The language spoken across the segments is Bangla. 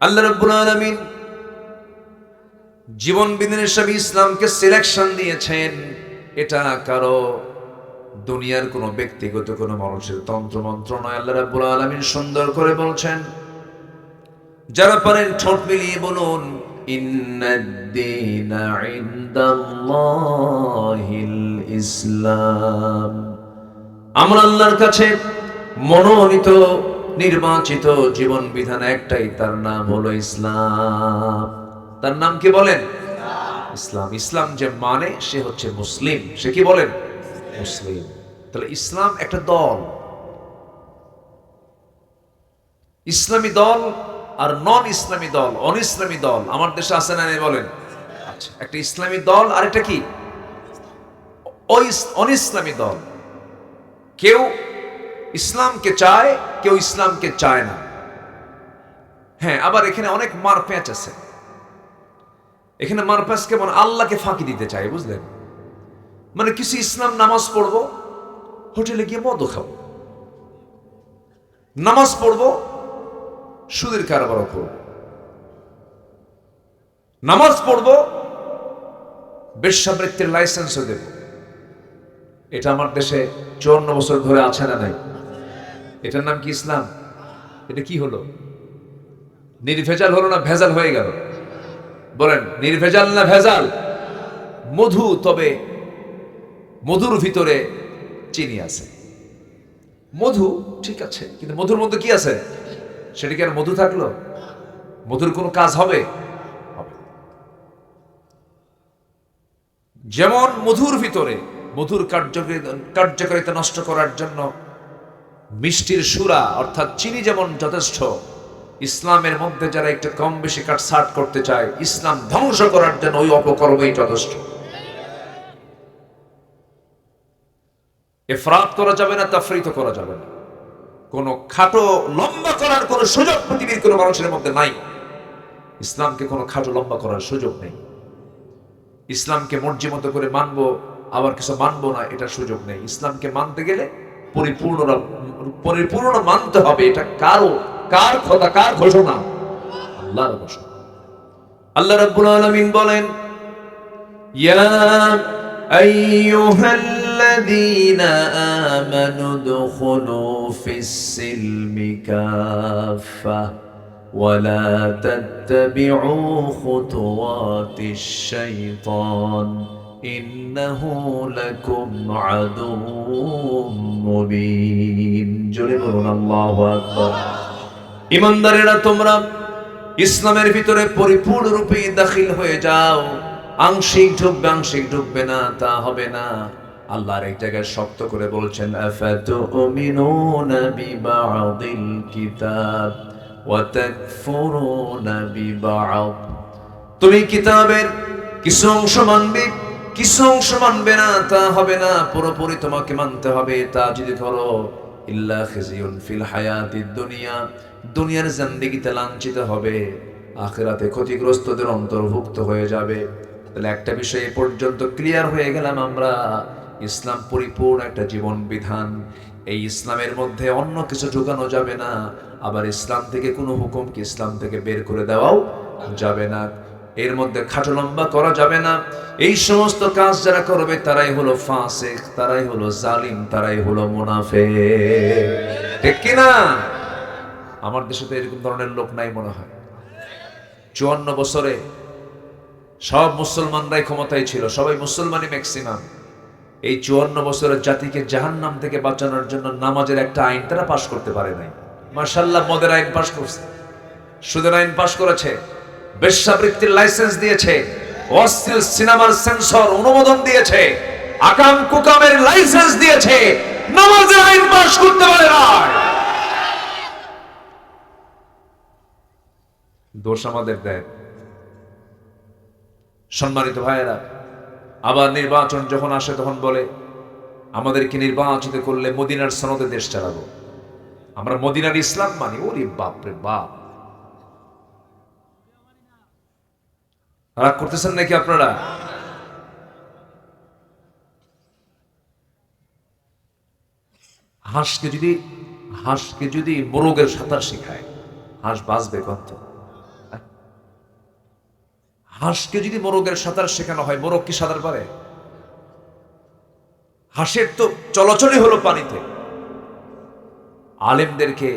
আল্লাহ রাব্বুল আলামিন জীবন বিধানের হিসাবে ইসলামকে সিলেকশন দিয়েছেন। এটা কারো দুনিয়ার কোনো ব্যক্তিগত কোনো মানুষের তন্ত্রমন্ত্র নয়। আল্লাহ রাব্বুল আলামিন সুন্দর করে বলছেন, যারা পারেন ঠোঁট মিলিয়ে বলুন, ইন্নাদ-দীনা ইনদাল্লাহিল ইসলাম। আমরা আল্লাহর কাছে মনোনীত নির্বাচিত জীবন বিধান একটাই, তার নাম হলো ইসলাম। তার নাম কি বলেন? ইসলাম। ইসলাম যে মানে সে হচ্ছে মুসলিম। সে কি বলেন? মুসলিম। তাহলে ইসলাম একটা দল, ইসলামী দল আর নন ইসলামী দল, অনিসলামী দল আমার দেশে আছে না নেই বলেন? আচ্ছা, একটা ইসলামী দল আর একটা কি অনিসলামী দল। কেউ ইসলামকে চায়, কেউ ইসলামকে চায় না। হ্যাঁ, আবার এখানে অনেক মারপ্যাঁচ আছে। এখানে মারপ্যাঁচ কেমন? আল্লাহকে ফাঁকি দিতে চায়, বুঝলেন? মানে কিছু ইসলাম নামাজ পড়বো, হোটেলে গিয়ে মদ খাবো, নামাজ পড়বো, সুদের কারবারও করবো, নামাজ পড়বো, বেশ্যাবৃত্তির লাইসেন্সও দেব। এটা আমার দেশে 54 বছর ধরে আছে না নাই? এটার নাম কি ইসলাম? এটা কি হলো? নির্ভেজাল হলো না ভেজাল হয়ে গেল? বলেন, নির্ভেজাল না ভেজাল? মধু, তবে মধুর ভিতরে চিনি আছে। মধু ঠিক আছে, কিন্তু মধুর মধ্যে কি আছে? সেটা কি আর মধু থাকলো? মধুর কোনো কাজ হবে? যেমন মধুর ভিতরে মধুর কার্যকারিতা নষ্ট করার জন্য মিষ্টির সুরা অর্থাৎ চিনি যেমন যথেষ্ট, ইসলামের মধ্যে যারা একটু কম বেশি কাটছাট করতে চায়, ইসলাম ধ্বংস করার জন্য ওই অপকর্মই যথেষ্ট। ইফরাত করা যাবে না, তাফরিত করা যাবে না। কোন খাটো লম্বা করার কোন সুযোগ পৃথিবীর কোন মানুষের মধ্যে নাই। ইসলামকে কোন খাটো লম্বা করার সুযোগ নেই। ইসলামকে মর্জি মতো করে মানবো, আবার কিছু মানবো না, এটা সুযোগ নেই। ইসলামকে মানতে গেলে পরিপূর্ণ মানতে হবে। এটা কার কথা, কার ঘোষণা? আল্লাহর ঘোষণা। আল্লাহ রাব্বুল আলামিন বলেন, ইয়া আইয়ুহাল্লাযীনা আমানু দুখুলু ফিস-সিলমি কাফা ওয়া লা তাত্তাবিউ খুতুওয়াতিশ শাইতান ইন্নাহু লাকুম আদুউম মুবিন। জোরে বলুন আল্লাহু আকবার। ঈমানদারেরা, তোমরা ইসলামের ভিতরে পরিপূর্ণরূপে দাখিল হয়ে যাও। আংশিক ঢুকবে না, তা হবে না। আল্লাহর এক জায়গায় শক্ত করে বলছেন, আফাতুমিনুনা বিবা'দিল কিতাব ওয়া তাকফুরুনা বিবা'দ। তুমি কিতাবের কিছু অংশ মানবে, কিছু অংশ মানবে না, তা হবে না। পুরোপুরি তোমাকে মানতে হবে। তা যদি করো, ইল্লা খিজিউন ফিল হায়াতিদ দুনিয়া, দুনিয়ার জিন্দেগিতে লাঞ্ছিত হবে, আখিরাতে ক্ষতিগ্রস্তদের অন্তর্ভুক্ত হয়ে যাবে। তাহলে একটা বিষয় এ পর্যন্ত ক্লিয়ার হয়ে গেলাম আমরা, ইসলাম পরিপূর্ণ একটা জীবন বিধান। এই ইসলামের মধ্যে অন্য কিছু ঢুকানো যাবে না। আবার ইসলাম থেকে কোনো হুকুমকে ইসলাম থেকে বের করে দেওয়াও যাবে না। এর মধ্যে খাটো লম্বা করা যাবে না। এই সমস্ত কাজ যারা করবে তারাই হলো ফাসিক, তারাই হলো জালিম, তারাই হলো মুনাফিক। ঠিক কি না? আমার দেশে তো এরকম ধরনের লোক নাই মনে হয়। 54 বছরে সব মুসলমানরাই ক্ষমতায় ছিল, সবাই মুসলমানই ম্যাক্সিমাম। এই 54 বছরের জাতিকে জাহান্নাম থেকে বাঁচানোর জন্য নামাজের একটা আইন তারা পাশ করতে পারে নাই। মাশাআল্লাহ, মদের আইন পাশ করছে, সুদের আইন পাশ করেছে, বেশ্যাবৃত্তির লাইসেন্স দিয়েছে, অশ্লীল সিনেমার সেন্সর অনুমোদন দিয়েছে, আকাম কুকামের লাইসেন্স দিয়েছে, নামাজের আইন পাশ করতে পারে না। দোষ আমাদের দেয়। সম্মানিত ভাইয়েরা, আবার নির্বাচন যখন আসে তখন বলে, আমাদেরকে নির্বাচিত করলে মদিনার সনদে দেশ চালাবো, আমরা মদিনার ইসলাম মানি। ওরে বাপ রে বাপ, রাগ করতেছেন নাকি আপনারা? হাঁসকে যদি মোরগের সাঁতার শেখায়, হাঁস বাঁচবে কত? হাঁসকে যদি মোরগের সাঁতার শেখানো হয়, মোরগ কি সাঁতার পারে? হাঁসের তো চলাচলই হলো পানিতে। আলেমদেরকে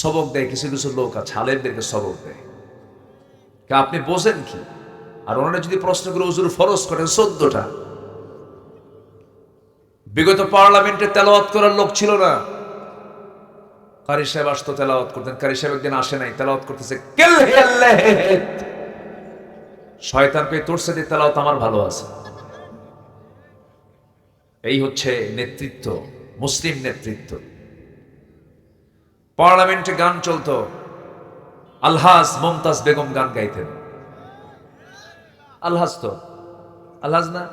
সবক দেয় কিছু কিছু লোক আছে, আলেমদেরকে সবক দেয়। আপনি বোঝেন কি? আর ওনারা যদি প্রশ্ন করে হুজুর ফরজ করেন 14টা। বিগত পার্লামেন্টে তেলাওয়াত করার লোক ছিল না। কারি সাহেব আসতো তেলাওয়াত করতেন, কারি সাহেব একদিন আসে নাই, তেলাওয়াত করতেছে, শয়তান পেয়ে তোরছে যে তেলাওয়াত আমার ভালো আছে। এই হচ্ছে নেতৃত্ব, মুসলিম নেতৃত্ব। পার্লামেন্টে গান চলতো, আলহাজ মুমতাজ বেগম গান গাইতেন। আলহাজ তো আলহাজ না,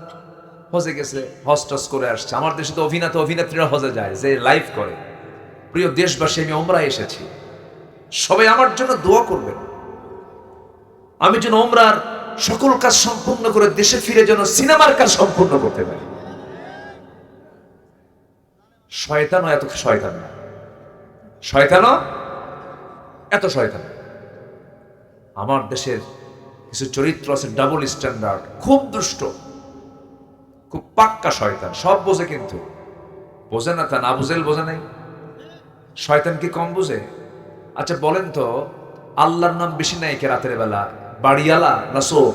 হজে গেছে, হজ টজ করে আসছে। আমার দেশে তো অভিনেত্রীরা হজে যায়, যে লাইভ করে। প্রিয় দেশবাসী, আমি ওমরায় এসেছি, সবাই আমার জন্য দোয়া করবেন। আমি যেন ওমরার সকল কাজ সম্পূর্ণ করে দেশে ফিরে যেন সিনেমার কাজ সম্পূর্ণ করতে পারি। শয়তানও এত শয়তান না, শয়তানও এত শয়তান। আমার দেশের কিছু চরিত্র আছে ডাবল স্ট্যান্ডার্ড, খুব দুষ্ট, খুব পাক্কা শয়তান, সব বোঝে কিন্তু বোঝে না তা না, বুঝেল বোঝে নাই। শয়তান কি কম বুঝে? আচ্ছা বলেন তো, আল্লাহর নাম বেশি নাই কে রাতের বেলা, বাড়িওয়ালা না চোর?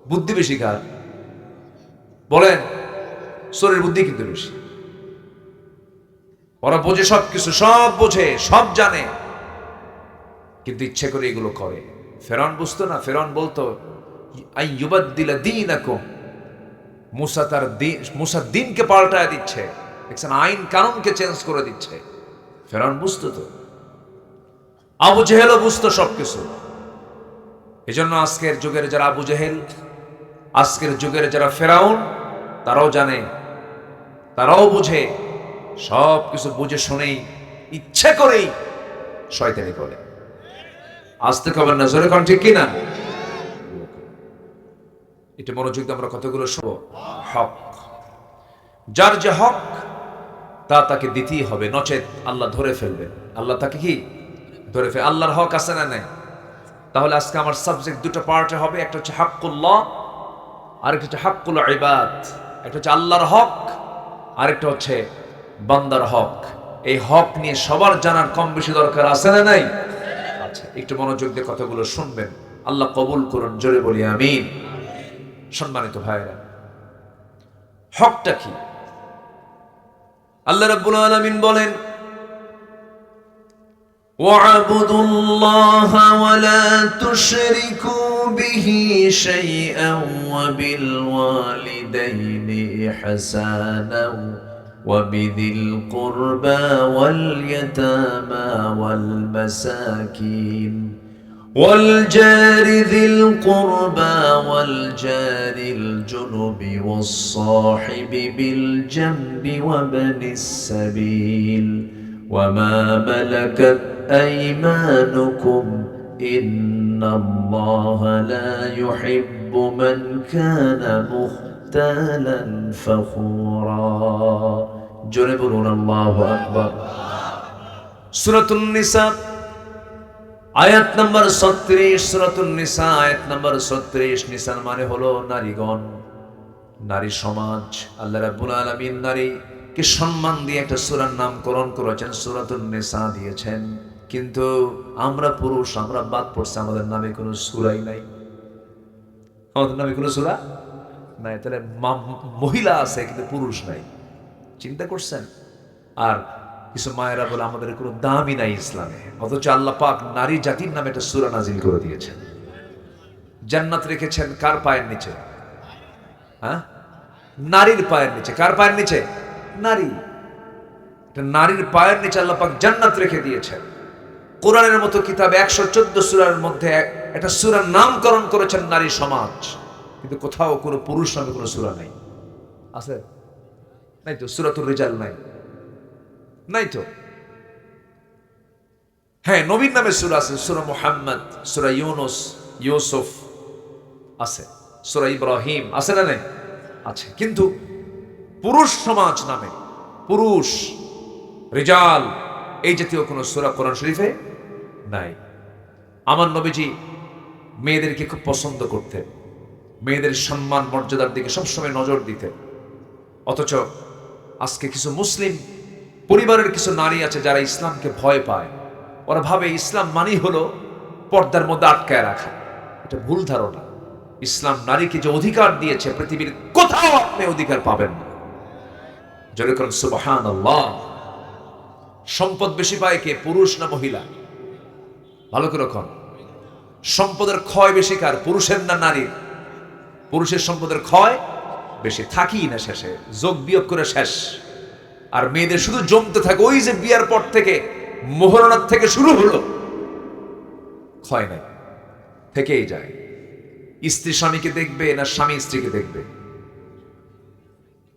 বুদ্ধি বেশি কার? বলেন। চোরের বুদ্ধি কিন্তু বেশি। ওরা বোঝে সবকিছু, সব বোঝে, সব জানে, কিন্তু ইচ্ছে করে এগুলো করে। ফেরাউন বুঝতো না, ফেরাউন বলতো আই ইউবাদদিলা দীনাকুম, মুসা তার দিন, মুসা দিনকে পাল্টায় দিচ্ছে, দেখছেন, আইন কানুনকে চেঞ্জ করে দিচ্ছে। ফেরাউন বুঝতো তো, আবু জেহেলও বুঝতো সবকিছু। এজন্য আজকের যুগের যারা আবু জেহেল, আজকের যুগের যারা ফেরাউন, তারাও জানে, তারাও বুঝে, সব কিছু বুঝে শুনেই ইচ্ছে করেই শয়তানি করে। আসতে খবর না, জোরে কোন ঠিক কিনা? এটা মনোযোগ দিয়ে আমরা কতগুলো শুনবো। হক, যার যে হক তা তাকে দিতেই হবে, নচেত আল্লাহ ধরে ফেলবেন। আল্লাহ তাকে কি ধরে ফেলবে? আল্লাহর হক আছে না নাই? তাহলে আজকে আমার সাবজেক্ট দুটো পার্টে হবে, একটা হচ্ছে হাক্কুল্লাহ, আরেকটা হচ্ছে হাক্কুল ইবাদ। একটা হচ্ছে আল্লাহর হক, আরেকটা হচ্ছে বান্দার হক। এই হক নিয়ে সবার জানার কম বেশি দরকার আছে না নাই? আচ্ছা, একটু মনোযোগ দিয়ে কথাগুলো শুনবেন, আল্লাহ কবুল করুন, জোরে বলি আমিন। সম্মানিত ভাইরা, হকটা কি? আল্লাহ রাব্বুল আলামিন বলেন, وَاعْبُدُوا اللَّهَ وَلَا تُشْرِكُوا بِهِ شَيْئًا وَبِالْوَالِدَيْنِ إِحْسَانًا وَبِذِي الْقُرْبَى وَالْيَتَامَى وَالْمَسَاكِينِ وَالْجَارِ ذِي الْقُرْبَى وَالْجَارِ الْجُنُبِ وَالصَّاحِبِ بِالْجَنبِ وَابْنِ السَّبِيلِ وَمَا مَلَكَتْ أَيْمَانُكُمْ إِنَّ اللَّهَ لَا يُحِبُّ مَنْ كَانَ مُخْتَالًا فَخُورًا। জোরে বলুন আল্লাহু আকবার। সূরাতুন নিসা আয়াত নাম্বার 36, সূরাতুন নিসা আয়াত নাম্বার 36। নিসার মানে হলো নারীগণ, নারী সমাজ। আল্লাহ রাব্বুল আলামিন নারীকে সম্মান দিয়ে একটা সূরার নামকরণ করেছেন, সূরাতুন নিসা দিয়েছেন। কিন্তু আমরা পুরুষ, আমরা বাদ পড়ছে, আমাদের নামে কোনো সূরাই নাই। আমাদের নামে কোনো সূরা নাই। তাহলে মহিলা আছে কিন্তু পুরুষ নাই, চিন্তা করছেন? আর কিছু মায়েরা বলে আমাদের কোনো দামই নাই ইসলামে, অথচ আল্লাহ পাক নারী জাতির নামে একটা সূরা নাজিল করে দিয়েছেন। জান্নাত রেখেছেন কার পায়ের নিচে? হ্যাঁ, নারীর পায়ের নিচে। কার পায়ের নিচে? নারী। নারীর পায়ের নিচে আল্লাহ পাক জান্নাত রেখে দিয়েছেন। কোরআনের মতো কিতাবে 114 সূরার মধ্যে একটা সূরার নামকরণ করেছেন নারী সমাজ, কিন্তু কোথাও কোনো পুরুষ নামে কোনো সূরা নাই। আছে? নাই তো। সূরাতুর রিজাল নাই, নাই তো। হ্যাঁ, নবীর নামে সূরা আছে, সূরা মুহাম্মদ, সূরা ইউনুস, ইউসুফ আছে, সূরা ইব্রাহিম আছে না নাই? আছে। কিন্তু পুরুষ সমাজ নামে, পুরুষ, রিজাল, এই জাতীয় কোনো সূরা কোরআন শরীফে নাই। আমার নবীজি মেয়েদেরকে খুব পছন্দ করতেন, মেয়েদের সম্মান মর্যাদার দিকে সবসময় নজর দিতেন। অথচ আজকে কিছু মুসলিম পরিবারের কিছু নারী আছে যারা ইসলামকে ভয় পায়। ওরা ভাবে ইসলাম মানেই হলো পর্দার মধ্যে আটকায় রাখা। এটা ভুল ধারণা। ইসলাম নারীকে যে অধিকার দিয়েছে পৃথিবীর কোথাও আপনি অধিকার পাবেন না। যেরকম সুবহানাল্লাহ। সম্পদ বেশি পায় কে, পুরুষ না মহিলা? ভালো করে রাখুন। সম্পদের ক্ষয় বেশি কার, পুরুষের না নারীর? পুরুষের সম্পদের ক্ষয় বেশি, থাকি না শেষে, যোগ বিয়োগ করে শেষ। আর মেয়েদের শুধু জমতে থাকে। ওই যে বিয়ার পর থেকে মোহরনাথ থেকে শুরু হলো, ক্ষয় নাই, থেকেই যায়। স্ত্রী স্বামীকে দেখবে না স্বামী স্ত্রীকে দেখবে?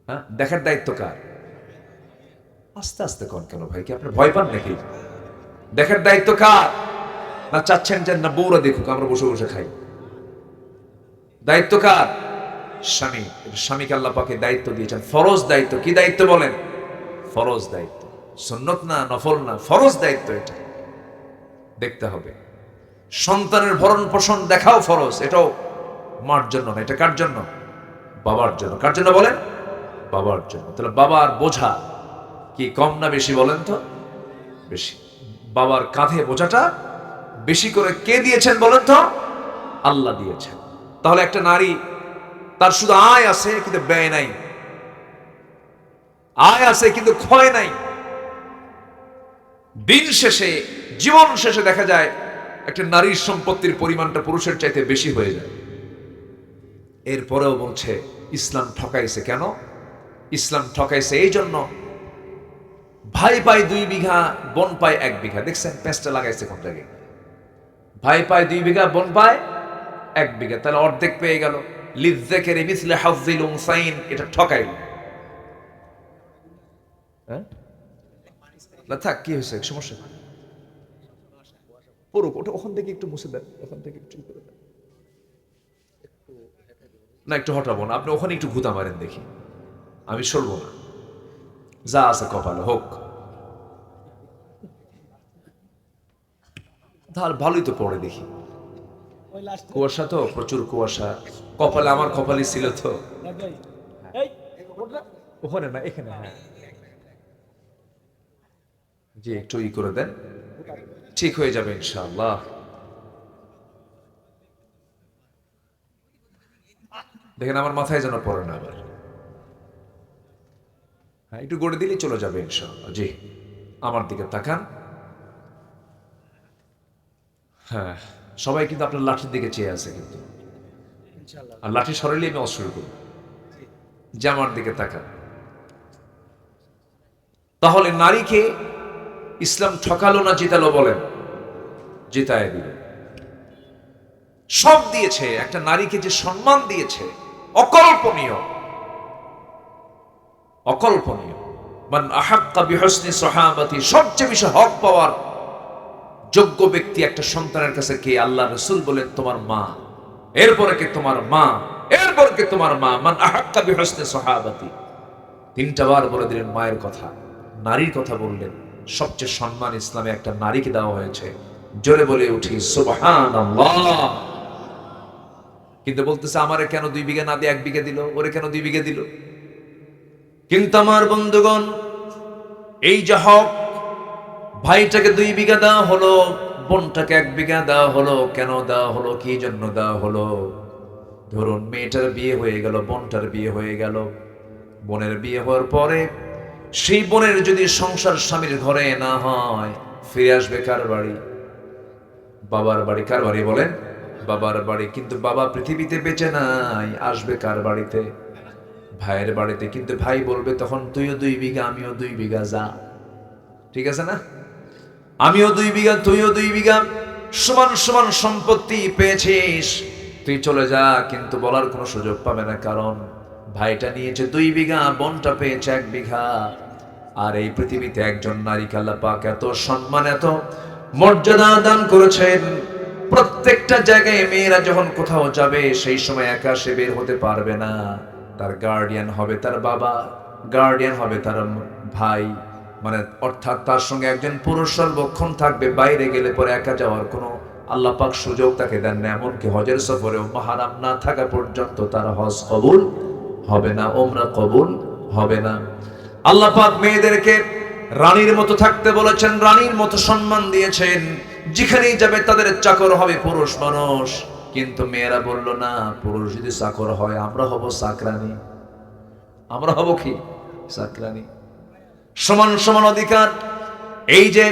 হ্যাঁ, দেখার দায়িত্ব কার? আস্তে আস্তে কন কেন ভাই, কি আপনি ভয় পান নাকি? দেখার দায়িত্ব কার? না চাচ্ছেন যে না বউরা দেখুক, আমরা বসে বসে খাই? দায়িত্ব কার? স্বামী। স্বামীকে আল্লাহ পাকে দায়িত্ব দিয়েছেন, ফরজ দায়িত্ব। কি দায়িত্ব বলেন? ফরজ দায়িত্ব, সুন্নত না, নফল না, ফরজ দায়িত্ব। এটা দেখতে হবে। সন্তানের ভরণ পোষণ দেখাও ফরজ। এটাও মার জন্য না, এটা কার জন্য? বাবার জন্য। কার জন্য বলেন? বাবার জন্য। তাহলে বাবার বোঝা কি কম না বেশি বলেন তো? বেশি। বাবার কাঁধে বোঝাটা বেশি করে কে দিয়েছেন বলেন তো? আল্লাহ দিয়েছেন। তাহলে একটা নারী, তার শুধু আয় আছে কিন্তু ব্যয় নাই, আয় আছে কিন্তু ক্ষয় নাই। দিন শেষে, জীবন শেষে দেখা যায় একটা নারীর সম্পত্তির পরিমাণটা পুরুষের চাইতে বেশি হয়ে যায়। এরপরেও বলছে ইসলাম ঠকাইছে। কেন ইসলাম ঠকাইছে? এই জন্য ভাই পায় 2 বিঘা, বোন পায় 1 বিঘা। দেখছেন পেঁচটা লাগাইছে কোন জায়গায়? ভাই পায় 2 বিঘা, বোন পায় 1 বিঘা, তাহলে অর্ধেক পেয়ে গেল। লিযযাকারি মিসলু হাযযিল উনসাইন, এটা ঠকাইল। হ্যাঁ না থাক, কি হয়েছে, সমস্যা পুরো ওটা ওখান থেকে একটু মুছে দেন, ওখান থেকে একটু করে দেন না, একটু হটাবো না, আপনি ওখানে একটু ঘুতা মারেন দেখি, আমি সরবো না। যা আছে কপালে হোক। তাহলে ভালোই তো পড়ে দেখি। কুয়াশা তো, প্রচুর কুয়াশা। কপালে, আমার কপালে ছিল তো। ওখানে না, এখানে। হ্যাঁ জি, একটু ই করে দেন, ঠিক হয়ে যাবে ইনশাআল্লাহ। দেখেন আমার মাথায় যেন পড়ে না আবার। হ্যাঁ, একটু গড়ে দিলেই চলে যাবে ইনশাআল্লাহ। জি, আমার দিকে তাকান। হ্যাঁ, সবাই কিন্তু আপনার লাঠির দিকে চেয়ে আছে কিন্তু, আর লাঠি সরাইলে আমি অস্ত্র করব। যে আমার দিকে তাকান। তাহলে নারীকে ইসলাম ঠকালো না জিতালো বলেন? জিতায় দিল। সব দিয়েছে। একটা নারীকে যে সম্মান দিয়েছে, অকল্পনীয়, অকল্পনীয়। মান আহাক্কা বিহুসনি সাহাবাতি, সবচেয়ে বেশি হক পাওয়ার যোগ্য ব্যক্তি একটা সন্তানের কাছে কে? আল্লাহ রাসূল বলেন তোমার মা। এরপরে কে? তোমার মা। এরপর কে? তোমার মা। মান আহাক্কা বিহুসনি সাহাবাতি, 3টা বার বলে দিলেন মায়ের কথা, নারীর কথা বললেন। সবচেয়ে সম্মান ইসলামে একটা নারীকে দেওয়া হয়েছে। জোরে বলে উঠি সুবহানাল্লাহ। কিন্তু বলতেছে আমারে কেন 2 বিঘা না দিয়ে 1 বিঘা দিল, ওরে কেন 2 বিঘা দিল? কিন্তু আমার বন্ধুগণ, এই যে হক, ভাইটাকে 2 বিঘা দেওয়া হলো, বোনটাকে 1 বিঘা দেওয়া হলো, কেন দেওয়া হলো, কি জন্য দেওয়া হলো? ধরুন মেয়েটার বিয়ে হয়ে গেল, বোনটার বিয়ে হয়ে গেল। বোনের বিয়ে হওয়ার পরে সেই বোনের যদি সংসার স্বামীর ঘরে না হয়, ফিরে আসবে কার বাড়ি? বাবার বাড়ি। কার বাড়ি বলেন? বাবার বাড়ি। কিন্তু বাবা পৃথিবীতে বেঁচে নাই, আসবে কার বাড়িতে? ভাইয়ের বাড়িতে। কিন্তু ভাই বলবে তখন তুইও 2 বিঘা, আমিও 2 বিঘা, যা। ঠিক আছে না? আমিও 2 বিঘা, তুইও 2 বিঘা, সমান সমান সম্পত্তি পেয়েছিস, তুই চলে যা। কিন্তু বলার কোনো সুযোগ পাবে না, কারণ ভাইটা নিয়েছে 2 বিঘা, বোনটা পেয়েছে 1 বিঘা। আর এই পৃথিবীতে একজন নারীকে আল্লাহ পাক এত সম্মান, এত মর্যাদা দান করেছেন। প্রত্যেকটা জায়গায় মেয়েরা যখন কোথাও যাবে, সেই সময় একা সে বের হতে পারবে না। তার গার্ডিয়ান হবে তার বাবা, গার্ডিয়ান হবে তার ভাই, মানে অর্থাৎ তার সঙ্গে একজন পুরুষ সর্বক্ষণ থাকবে। বাইরে গেলে পরে একা যাওয়ার কোনো আল্লাহ পাক সুযোগ তাকে দেন না, এমনকি হজের সফরেও মাহরাম না থাকা পর্যন্ত তার হজ কবুল হবে না, ওমরা কবুল হবে না। আল্লাহ পাক মেয়েদেরকে রানীর মতো থাকতে বলেছেন, রানীর মতো সম্মান দিয়েছেন, যেখানেই যাবে তাদের চাকর হবে পুরুষ মানুষ। কিন্তু মেয়েরা বলল না, পুরুষ যদি চাকর হয় আমরা হব চাকরানী, আমরা হব কি চাকরানী। সমান সমান অধিকার। এই যে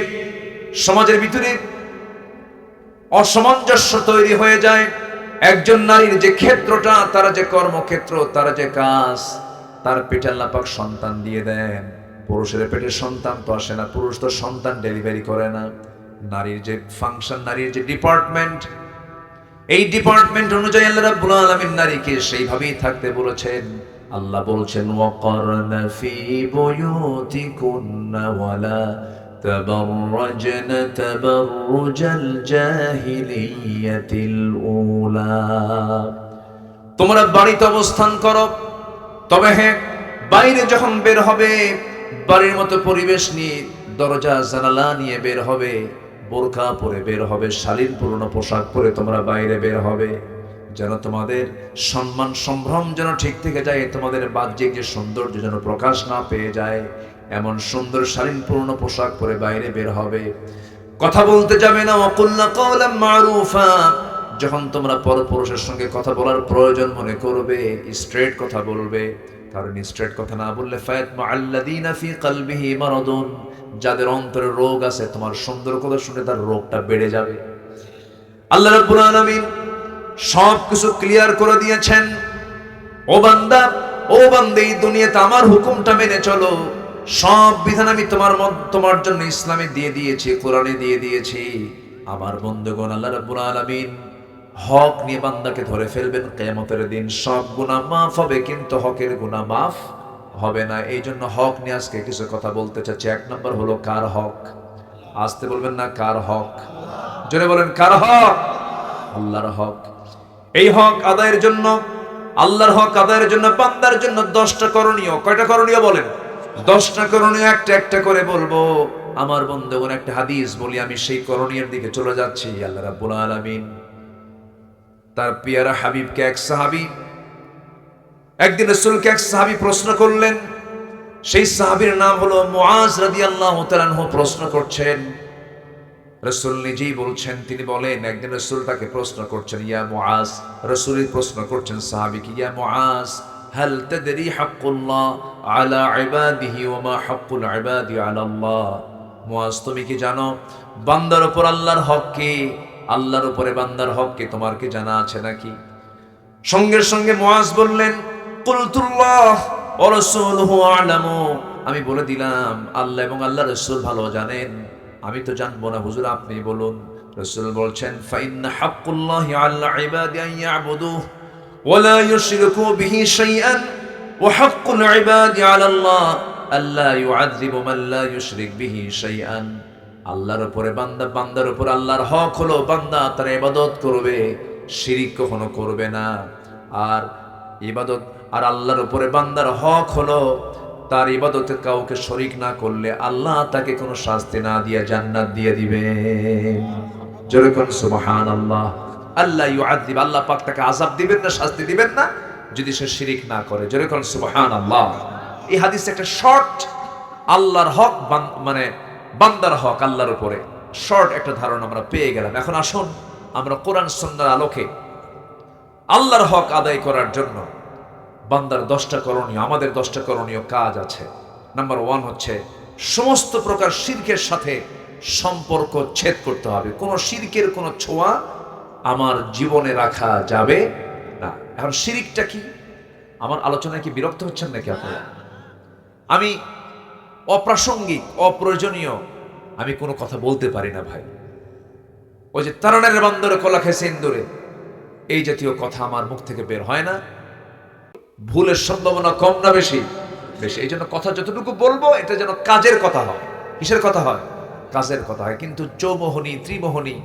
সমাজের ভিতরে অসামঞ্জস্য তৈরি হয়ে যায়, একজন নারীর যে ক্ষেত্রটা, তার যে কর্মক্ষেত্র, তার যে কাজ, তার পেটে আল্লাহ পাক সন্তান দিয়ে দেন। পুরুষের পেটে সন্তান তো আসে না, পুরুষ তো সন্তান ডেলিভারি করে না। নারীর যে ফাংশন, নারীর যে ডিপার্টমেন্ট, এই ডিপার্টমেন্ট অনুযায়ী আল্লাহ রাব্বুল আলামিন নারীকে সেইভাবেই থাকতে বলেছেন। আল্লাহ বলছেন ওয়াকারনা ফি বুয়ুতিকুন্না ওয়ালা তাবাররাজনা তাবাররুজাল জাহিলিয়াতিল উলা। তোমরা বাড়িতে অবস্থান করো, তবে হ্যাঁ বাইরে যখন বের হবে বাড়ির মতো পরিবেশ নিয়ে, দরজা জানালা নিয়ে বের হবে, বোরকা পরে বের হবে, শালীন পুরনো পোশাক পরে তোমরা বাইরে বের হবে, যেন তোমাদের সম্মান সম্ভ্রম যেন ঠিক থেকে যায়, তোমাদের বাহ্যিক যে সৌন্দর্য যেন প্রকাশ না পেয়ে যায়, এমন সুন্দর শালীন পুরনো পোশাক পরে বাইরে বের হবে। কথা বলতে যাবে না, ওয়াকুলনা কাওলাম মারুফা। যখন তোমরা পরপুরুষের সঙ্গে কথা বলার প্রয়োজন মনে করবে, স্ট্রেট কথা বলবে। কারণ স্ট্রেট কথা না বললে ফায়াতমা আল্লাযীনা ফী কলবিহি মারাদুন, যাদের অন্তরে রোগ আছে, তোমার সুন্দর কথা শুনে তার রোগটা বেড়ে যাবে। আল্লাহ রাব্বুল আলামিন সব কিছু ক্লিয়ার করে দিয়েছেন। ও বান্দা, ও বান্দে, এই দুনিয়াতে আমার হুকুমটা মেনে চলো। সব বিধান আমি তোমার জন্য ইসলামে দিয়ে দিয়েছি, কোরআনে দিয়ে দিয়েছি। আমার বন্ধুগণ, আল্লাহ রাব্বুল আলামিন হক নিয়ে বান্দাকে ধরে ফেলবেন কিয়ামতের দিন। সব গুনাহ মাফ হবে, কিন্তু হকের গুনাহ মাফ হবে না। এই জন্য হক নিয়ে আজকে কিছু কথা বলতে চাচ্ছি। এক নম্বর হলো কার হক? আসতে বলবেন না, কার হক? জোরে বলেন, কার হক? আল্লাহর হক। এই হক আদায়ের জন্য, আল্লাহর হক আদায়ের জন্য বান্দার জন্য 10টা করণীয়। কয়টা করণীয় বলেন? 10টা করণীয় একটা একটা করে বলবো। আমার বন্ধুগণ, একটা হাদিস বলি, আমি সেই করণীয়ের দিকে চলে যাচ্ছি। আল্লাহ রাব্বুল আলামিন তার পিয়ারা হাবিবকে, এক সাহাবী, একদিন রাসূলকে এক সাহাবী প্রশ্ন করলেন। সেই সাহাবীর নাম হলো মুআজ রাদিয়াল্লাহু তাআলা আনহু। প্রশ্ন করছেন, রাসূল নিজেই বলছেন, তিনি বলেন, একদিন রাসূল তাকে প্রশ্ন করছেন, ইয়া মুআজ, রাসূলই প্রশ্ন করছেন সাহাবীকে, ইয়া মুআজ, হাল তাদরি হাক্কুল্লাহ আলা ইবাদিহি ওয়া মা হাক্কুল ইবাদি আলা আল্লাহ? মুআজ, তুমি কি জানো বান্দার উপর আল্লাহর হক কি? আল্লাহর উপরে বান্দার হক কি তোমার কি জানা আছে নাকি? সঙ্গে সঙ্গে মুআজ বললেন, কুলতুল্লাহ ওয়া রাসূলুহু আ'লামু, আমি বলে দিলাম আল্লাহ এবং আল্লাহর রাসূল ভালো জানেন, আমি তো জানবো না, হুজুর আপনি বলুন। রাসূল বলছেন, ফাইন্না হাক্কুল্লাহি আলা ইবাদি আন ইয়াবুদুহু ওয়া লা ইউশরিকু বিহি শাইআন ওয়া হাক্কুল ইবাদি আলা আল্লাহ আল্লা ইউআযযিবু মান লা ইউশরিক বিহি শাইআন। আল্লাহর উপরে বান্দার উপর আল্লাহর হক হলো বান্দা তার ইবাদত করবে, শিরিক কখনো করবে না। আর ইবাদত, আর আল্লাহর উপরে বান্দার হক হলো তার ইবাদতে কাউকে শরীক না করলে আল্লাহ তাকে কোনো শাস্তি না দিয়ে জান্নাত দিয়ে দিবেন। জোরে কোন সুবহানাল্লাহ। আল্লাহ ইউআযিব, আল্লাহ পাক তাকে আযাব দিবেন না, শাস্তি দিবেন না যদি সে শিরিক না করে। জোরে কোন সুবহানাল্লাহ। এই হাদিসে একটা শর্ট আল্লাহর হক, মানে বান্দার হক আল্লাহর উপরে শর্ট একটা ধারণা আমরা পেয়ে গেলাম। এখন আসুন আমরা কোরআন সুন্নাহর আলোকে আল্লাহর হক আদায় করার জন্য বান্দার 10টা করণীয়, আমাদের 10টা করণীয় কাজ আছে। নাম্বার 1 হচ্ছে সমস্ত প্রকার শিরকের সাথে সম্পর্ক ছেদ করতে হবে। কোন শিরকের কোন ছোঁয়া আমার জীবনে রাখা যাবে না। এখন শিরিকটা কি? আমার আলোচনায় কি বিরক্ত হচ্ছেন নাকি আপনারা? আমি অপ্রাসঙ্গিক, অপ্রয়োজনীয় আমি কোনো কথা বলতে পারি না ভাই। ওই যে তারানের বান্দরে কলা খেয়ে সিন্দুরে, এই জাতীয় কথা আমার মুখ থেকে বের হয় না। ভুলের সম্ভাবনা কম না বেশি? বেশি। এই জন্য কথা যতটুকু বলবো এটা যেন কাজের কথা হয়। কিসের কথা হয়? কাজের কথা হয়। কিন্তু চৌমোহনী, ত্রিমোহনী,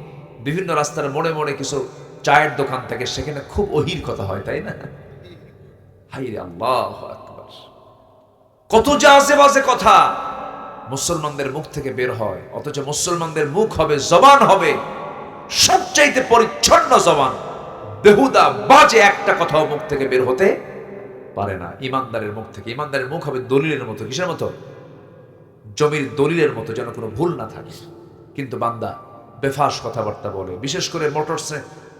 বিভিন্ন রাস্তার মোড়ে মোড়ে কিছু চায়ের দোকান থেকে, সেখানে খুব অহির কথা হয়, তাই না? হাই রে আল্লাহু আকবার, কত যে আজে বাজে কথা মুসলমানদের মুখ থেকে বের হয়, অথচ মুসলমানদের মুখ হবে, জবান হবে সবচাইতে পরিচ্ছন্ন জবান, বেহুদা বাজে একটা কথাও মুখ থেকে বের হতে পারে না ইমানদারের মুখ থেকে। ইমানদারের মুখ হবে দলিলের মতো। কিসের মতো? জমির দলিলের মতো, যেন কোনো ভুল না থাকে। কিন্তু বান্দা বেফাস কথাবার্তা বলে, বিশেষ করে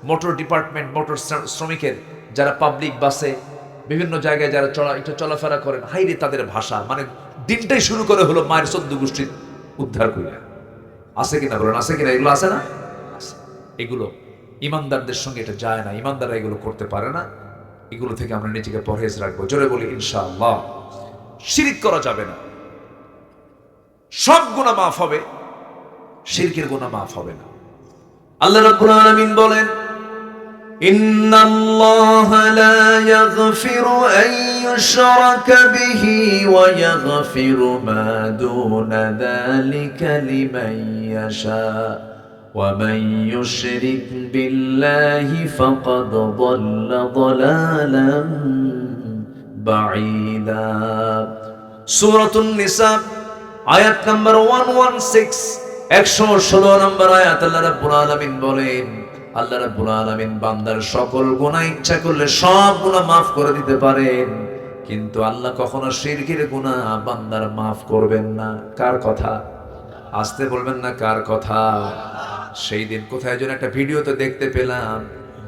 মোটর ডিপার্টমেন্ট, মোটর শ্রমিকের যারা পাবলিক বাসে বিভিন্ন জায়গায় যারা একটু চলাফেরা করেন, হাইরে তাদের ভাষা, মানে দিনটাই শুরু করে হলো মায়ের 14 গোষ্ঠী উদ্ধার করিয়া। আছে কিনা বলেন? আছে কিনা? এগুলো আছে না? এগুলো ইমানদারদের সঙ্গে এটা যায় না, ইমানদাররা এগুলো করতে পারে না। এগুলো থেকে আমরা নিজেকে পরহেজ রাখবো। জোরে বলি ইনশাআল্লাহ। শিরক করা যাবে না। সব গুনাহ মাফ হবে, শিরকের গুনাহ মাফ হবে না। আল্লাহ রাব্বুল আলামিন বলেন, ইন্নাল্লাহা লা ইয়াগফিরু আন ইউশরাকা বিহি ওয়া ইয়াগফিরু মা দুনা যালিকা লিমান ইয়াশা ওয়া মান ইউশরিক বিল্লাহি ফাকাদ দাল্লা দালালান বাঈদা। সূরাতুন নিসা আয়াত নাম্বার 116, 116 নম্বর আয়াত। আল্লাহ রাব্বুল আলামিন বলেন, আল্লাহ রাব্বুল আলামিন বান্দার সকল গুনাহ ইচ্ছা করলে সব গুনাহ মাফ করে দিতে পারেন, কিন্তু আল্লাহ কখনো শিরকের গুনাহ বান্দার মাফ করবেন না। কার কথা? আসতে বলবেন না, কার কথা? সেই দিন কোথায় যেন একটা ভিডিওতে দেখতে পেলাম,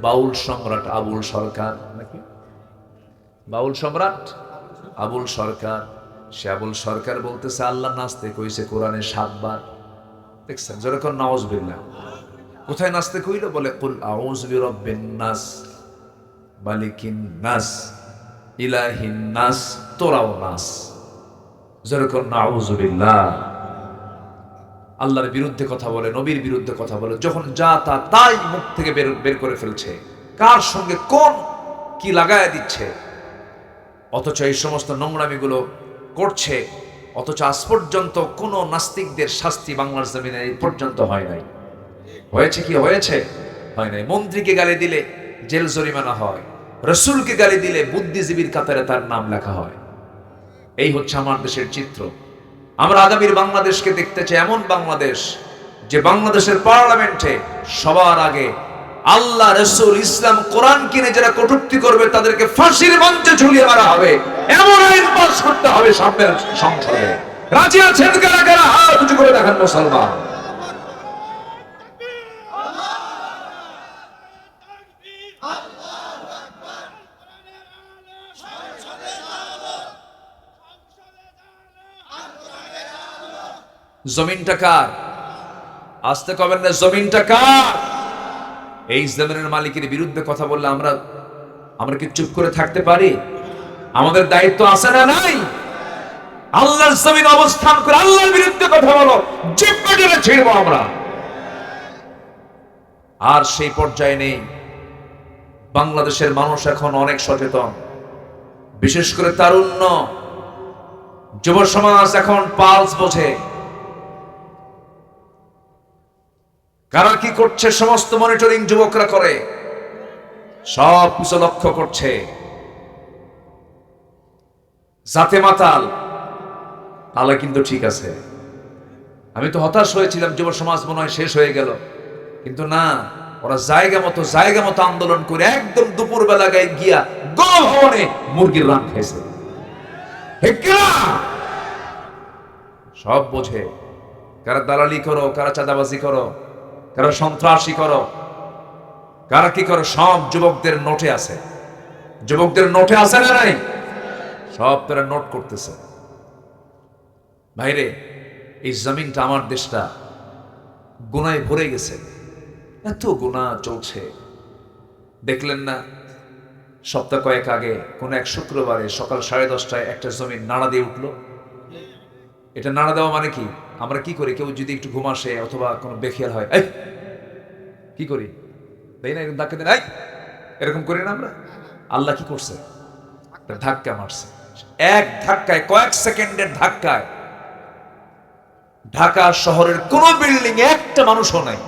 বাউল সম্রাট আবুল সরকার, নাকি বাউল সম্রাট আবুল সরকার, সে আবুল সরকার বলতেছে আল্লাহ নাচতে কইছে কোরআনে 7 বার। দেখছেন? যেরকম নাউজুবিল্লাহ। কোথায় নাচতে কইলো? বলে কুল আউযু বিরাব্বিন নাস মালিকিন নাস ইলাহিন নাস, তোরাও নাস। যেরকম নাউজুবিল্লাহ। আল্লাহর বিরুদ্ধে কথা বলে, নবীর বিরুদ্ধে কথা বলে, যখন যা তা তাই মুখ থেকে বের করে ফেলছে, কার সঙ্গে কোন কি লাগায়া দিচ্ছে। অথচ এই সমস্ত নোংরামিগুলো করছে, অথচ আজ পর্যন্ত কোন নাস্তিকদের শাস্তি বাংলার জমিনে এই পর্যন্ত হয় নাই। হয়েছে কি? হয়েছে? হয় নাই। মন্ত্রীকে গালি দিলে জেল জরিমানা হয়, রাসূলকে গালি দিলে বুদ্ধিজীবীর কাতারে তার নাম লেখা হয়। এই হচ্ছে আমার দেশের চিত্র। আমরা আগামীর বাংলাদেশকে দেখতে চাই এমন বাংলাদেশ, যে বাংলাদেশের পার্লামেন্টে সবার আগে আল্লাহ, রাসূল, ইসলাম, কোরআন কিনে যারা কটূক্তি করবে তাদেরকে ফাঁসির মঞ্চে ঝুলিয়ে মারা হবে। এমন আইন পাস করতে হবে সামনের সংসদে। রাজি আছেন কারা কারা? হাত উঁচু করে দেখান মুসলমান। জমিনটা কার? আসতে কবেন না, জমিনটা কার? এই জমিনের মালিকের বিরুদ্ধে কথা বললে আমরা কি চুপ করে থাকতে পারি? আমাদের দায়িত্ব আছে না নাই? আল্লাহর জমিন অবস্থান করে আল্লাহর বিরুদ্ধে কথা বলো, জিভ কেটে ছিড়বো আমরা। আর সেই পর্যায়ে নেই। বাংলাদেশের মানুষ এখন অনেক সচেতন, বিশেষ করে তারুণ্য, যুব সমাজ এখন পালস বোঝে। কারা কি করছে সমস্ত মনিটরিং যুবকরা করে, সব কিছু লক্ষ্য করছে। জাতে মাতাল তাহলে কিন্তু ঠিক আছে। আমি তো হতাশ হয়েছিলাম, যুব সমাজ মনে হয় শেষ হয়ে গেল, কিন্তু না, ওরা জায়গা মতো আন্দোলন করে একদম দুপুর বেলা গায়ে গিয়া গণভবনে মুরগির রান খাইছে। সব বোঝে। কারা দালালি করো, কারা চাঁদাবাজি করো, কারা সন্ত্রাসী করো, কারা কি করো, সব যুবকদের নোটে আছে। যুবকদের নোটে আছে না নাই? সব তারা নোট করতেছে। ভাইরে, এই জমিনটা, আমার দেশটা গুনায় ভরে গেছে। এত গুনাহ চলছে। দেখলেন না সপ্তাহ কয়েক আগে কোন এক শুক্রবারে সকাল 10:30টায় একটা জমিন নাড়া দিয়ে উঠলো। এটা নাড়া দেওয়া মানে কি? আমরা কি করি, কেউ যদি একটু ঘুম আসে অথবা কোনো বেখেয়াল হয়, এই কি করি, তাই না, ধাক্কা দেন, এরকম করি না আমরা? আল্লাহ কি করছে? একটা ধাক্কা মারছে। এক ধাক্কায়, কয়েক সেকেন্ডের ধাক্কায় ঢাকা শহরের কোন বিল্ডিং একটা মানুষও নাই,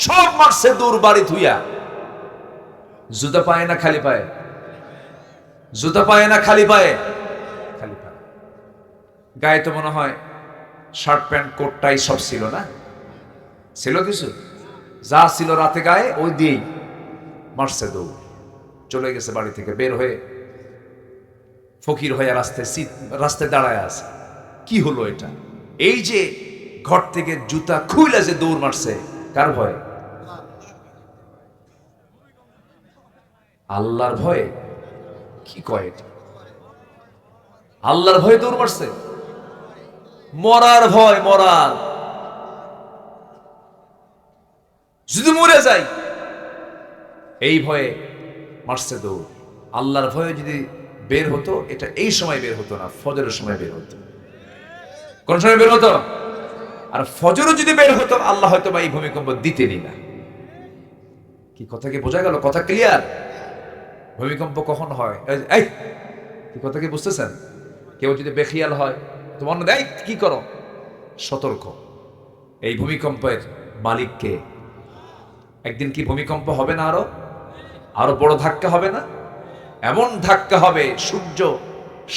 সব মারছে দূর বাড়ি ধুইয়া। জুতা পায় না খালি পায়ে, জুতা পায় না খালি পায়ে, খালি পায়ে। গায়ে তো মনে হয় শার্ট প্যান্ট কোট টাই সব ছিল না? ছিল কিছু? যা ছিল রাতে গায়ে ওই দিয়েই মারছে দৌড়, চলে গেছে বাড়ি থেকে বের হয়ে, ফকির হয়ে রাস্তায় দাঁড়ায় আছে। কি হলো এটা? এই যে ঘর থেকে জুতা খুইলা যে দৌড় মারছে, কার ভয়ে? আল্লাহর ভয়ে। কি কয় এটা? আল্লাহর ভয়ে দৌড় মারছে, মরার ভয়। মরার, যদি মরে যাই এই ভয়ে মারছে দৌড়। আল্লাহর ভয়ে যদি বের হতো, এটা এই সময় বের হতো না, ফজরের সময় বের হতো। কোন সময় বের হতো? আর ফজরও যদি বের হতো, আল্লাহ হয়তো বা এই ভূমিকম্প দিতেনি না। কি কথা কি বোঝা গেল? কথা ক্লিয়ার? ভূমিকম্প কখন হয়? এই কি কথা কি বুঝতেছেন? কেউ যদি বেখিয়াল হয়, তোমার মনে দেয় কি করো, সতর্ক। এই ভূমিকম্পের মালিককে। একদিন কি ভূমিকম্প হবে না? আরো বড় ধাক্কা হবে না? এমন ধাক্কা হবে সূর্য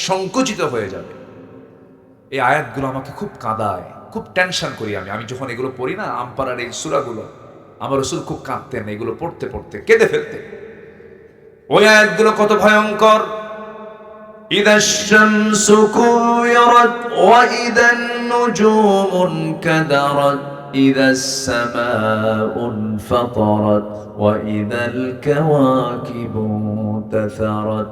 সংকুচিত হয়ে যাবে। এই আয়াতগুলো আমাকে খুব কাঁদায়, খুব টেনশন করি আমি যখন এগুলো পড়ি না, আমপারার এই সূরাগুলো, আমার রাসূল খুব কাঁদতেন এগুলো পড়তে পড়তে, কেঁদে ফেলতেন। ওই আয়াতগুলো কত ভয়ঙ্কর। ইদাশ শামসু কুওয়ারাত ওয়া ইদান নুজুমু কাদারাত ইদাস সামাউ ফাতারাত ওয়া ইদাল কাওয়াকিবু তাসারাত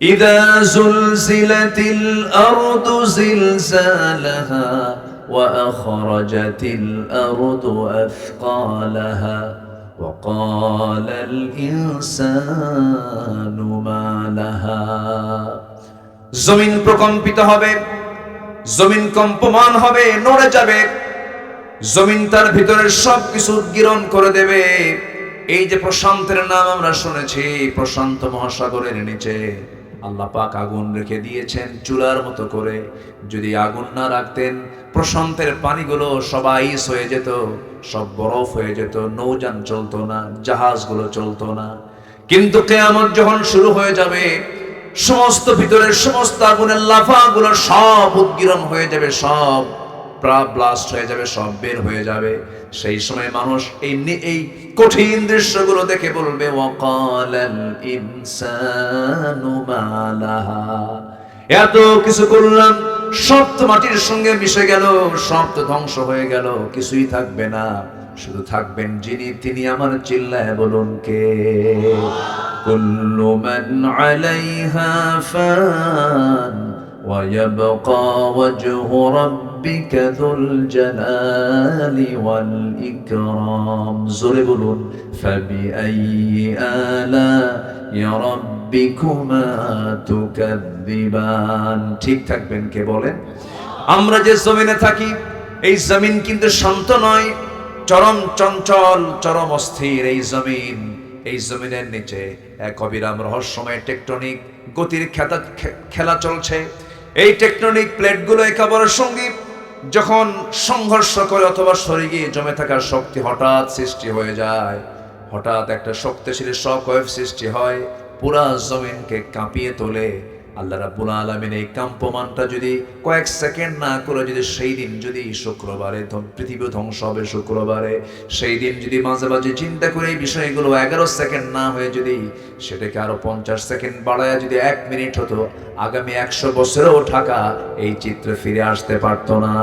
ইদা যুলজিলাতিল আরদু জিলজালাহা ওয়া আখরাজাতিল আরদু আথকালাহা ওয়া ক্বালাল ইনসানু মা লাহা। জমিন প্রকম্পিত হবে, জমিন কম্পমান হবে, নড়ে যাবে, জমিন তার ভিতরের সবকিছু উদ্গীরণ করে দেবে। এই যে প্রশান্তের নাম আমরা শুনেছি, প্রশান্ত মহাসাগরের নিচে আল্লাহ পাক আগুন রেখে দিয়েছেন চুলার মতো করে। যদি আগুন না রাখতেন, প্রশান্তের পানিগুলো সব আইস হয়ে যেত, সব বরফ হয়ে যেত, নৌযান চলতো না, জাহাজগুলো চলতো না। কিন্তু কিয়ামত যখন শুরু হয়ে যাবে, সমস্ত ভিতরের সমস্ত আগুনের লাফাগুলো সব উদ্গীরণ হয়ে যাবে, সব ব্লাস্ট হয়ে যাবে, সব বের হয়ে যাবে। সেই সময় মানুষ এই কঠিন দৃশ্যগুলো দেখে বলবে ওয়াকালাল ইনসানু মা লাহা। এত কিছু করলাম, সব তো মাটির সঙ্গে মিশে গেল, সব তো ধ্বংস হয়ে গেল, কিছুই থাকবে না। শুধু থাকবেন যিনি, তিনি আমার চিল্লায় বলুন কে? কুল্লু মান আলাইহা ফান ওয়া ইয়াবকা ওয়াজহু রাব্বিকা যুল জালালি ওয়াল ইকরাম। জোরে বলুন ফাবিআইয়ি আলা'i রাব্বিকুমা তুকাযযিবান। ঠিক থাকবেন কে বলেন? আমরা যে জমিনে থাকি, এই জমিন কিন্তু শান্ত নয়, চরম চঞ্চল, চরম অস্থির এই জমিন। এই জমিনের নিচে এক অবিরাম রহস্যময় টেকটনিক গতির খেলা চলছে। এই টেকটনিক প্লেটগুলো একে অপরের সঙ্গে যখন সংঘর্ষ করে অথবা সরে গিয়ে জমে থাকার শক্তি হঠাৎ সৃষ্টি হয়ে যায়, হঠাৎ একটা শক্তিশালী শকওয়েভ সৃষ্টি হয়, পুরা জমিনকে কাঁপিয়ে তোলে। আল্লাহ রাব্বুল আলামিন এই কম্পমানটা যদি কয়েক সেকেন্ড না করে, যদি সেই দিন, যদি শুক্রবারে পৃথিবী ধ্বংস হবে শুক্রবারে, সেই দিন যদি মাঝে মাঝে চিন্তা করে এই বিষয়গুলো 11 সেকেন্ড না হয়ে যদি সেটাকে আরো 50 সেকেন্ড বাড়ায় যদি 1 মিনিট হতো, আগামী 100 বছরেও ঢাকা এই চিত্রে ফিরে আসতে পারতো না।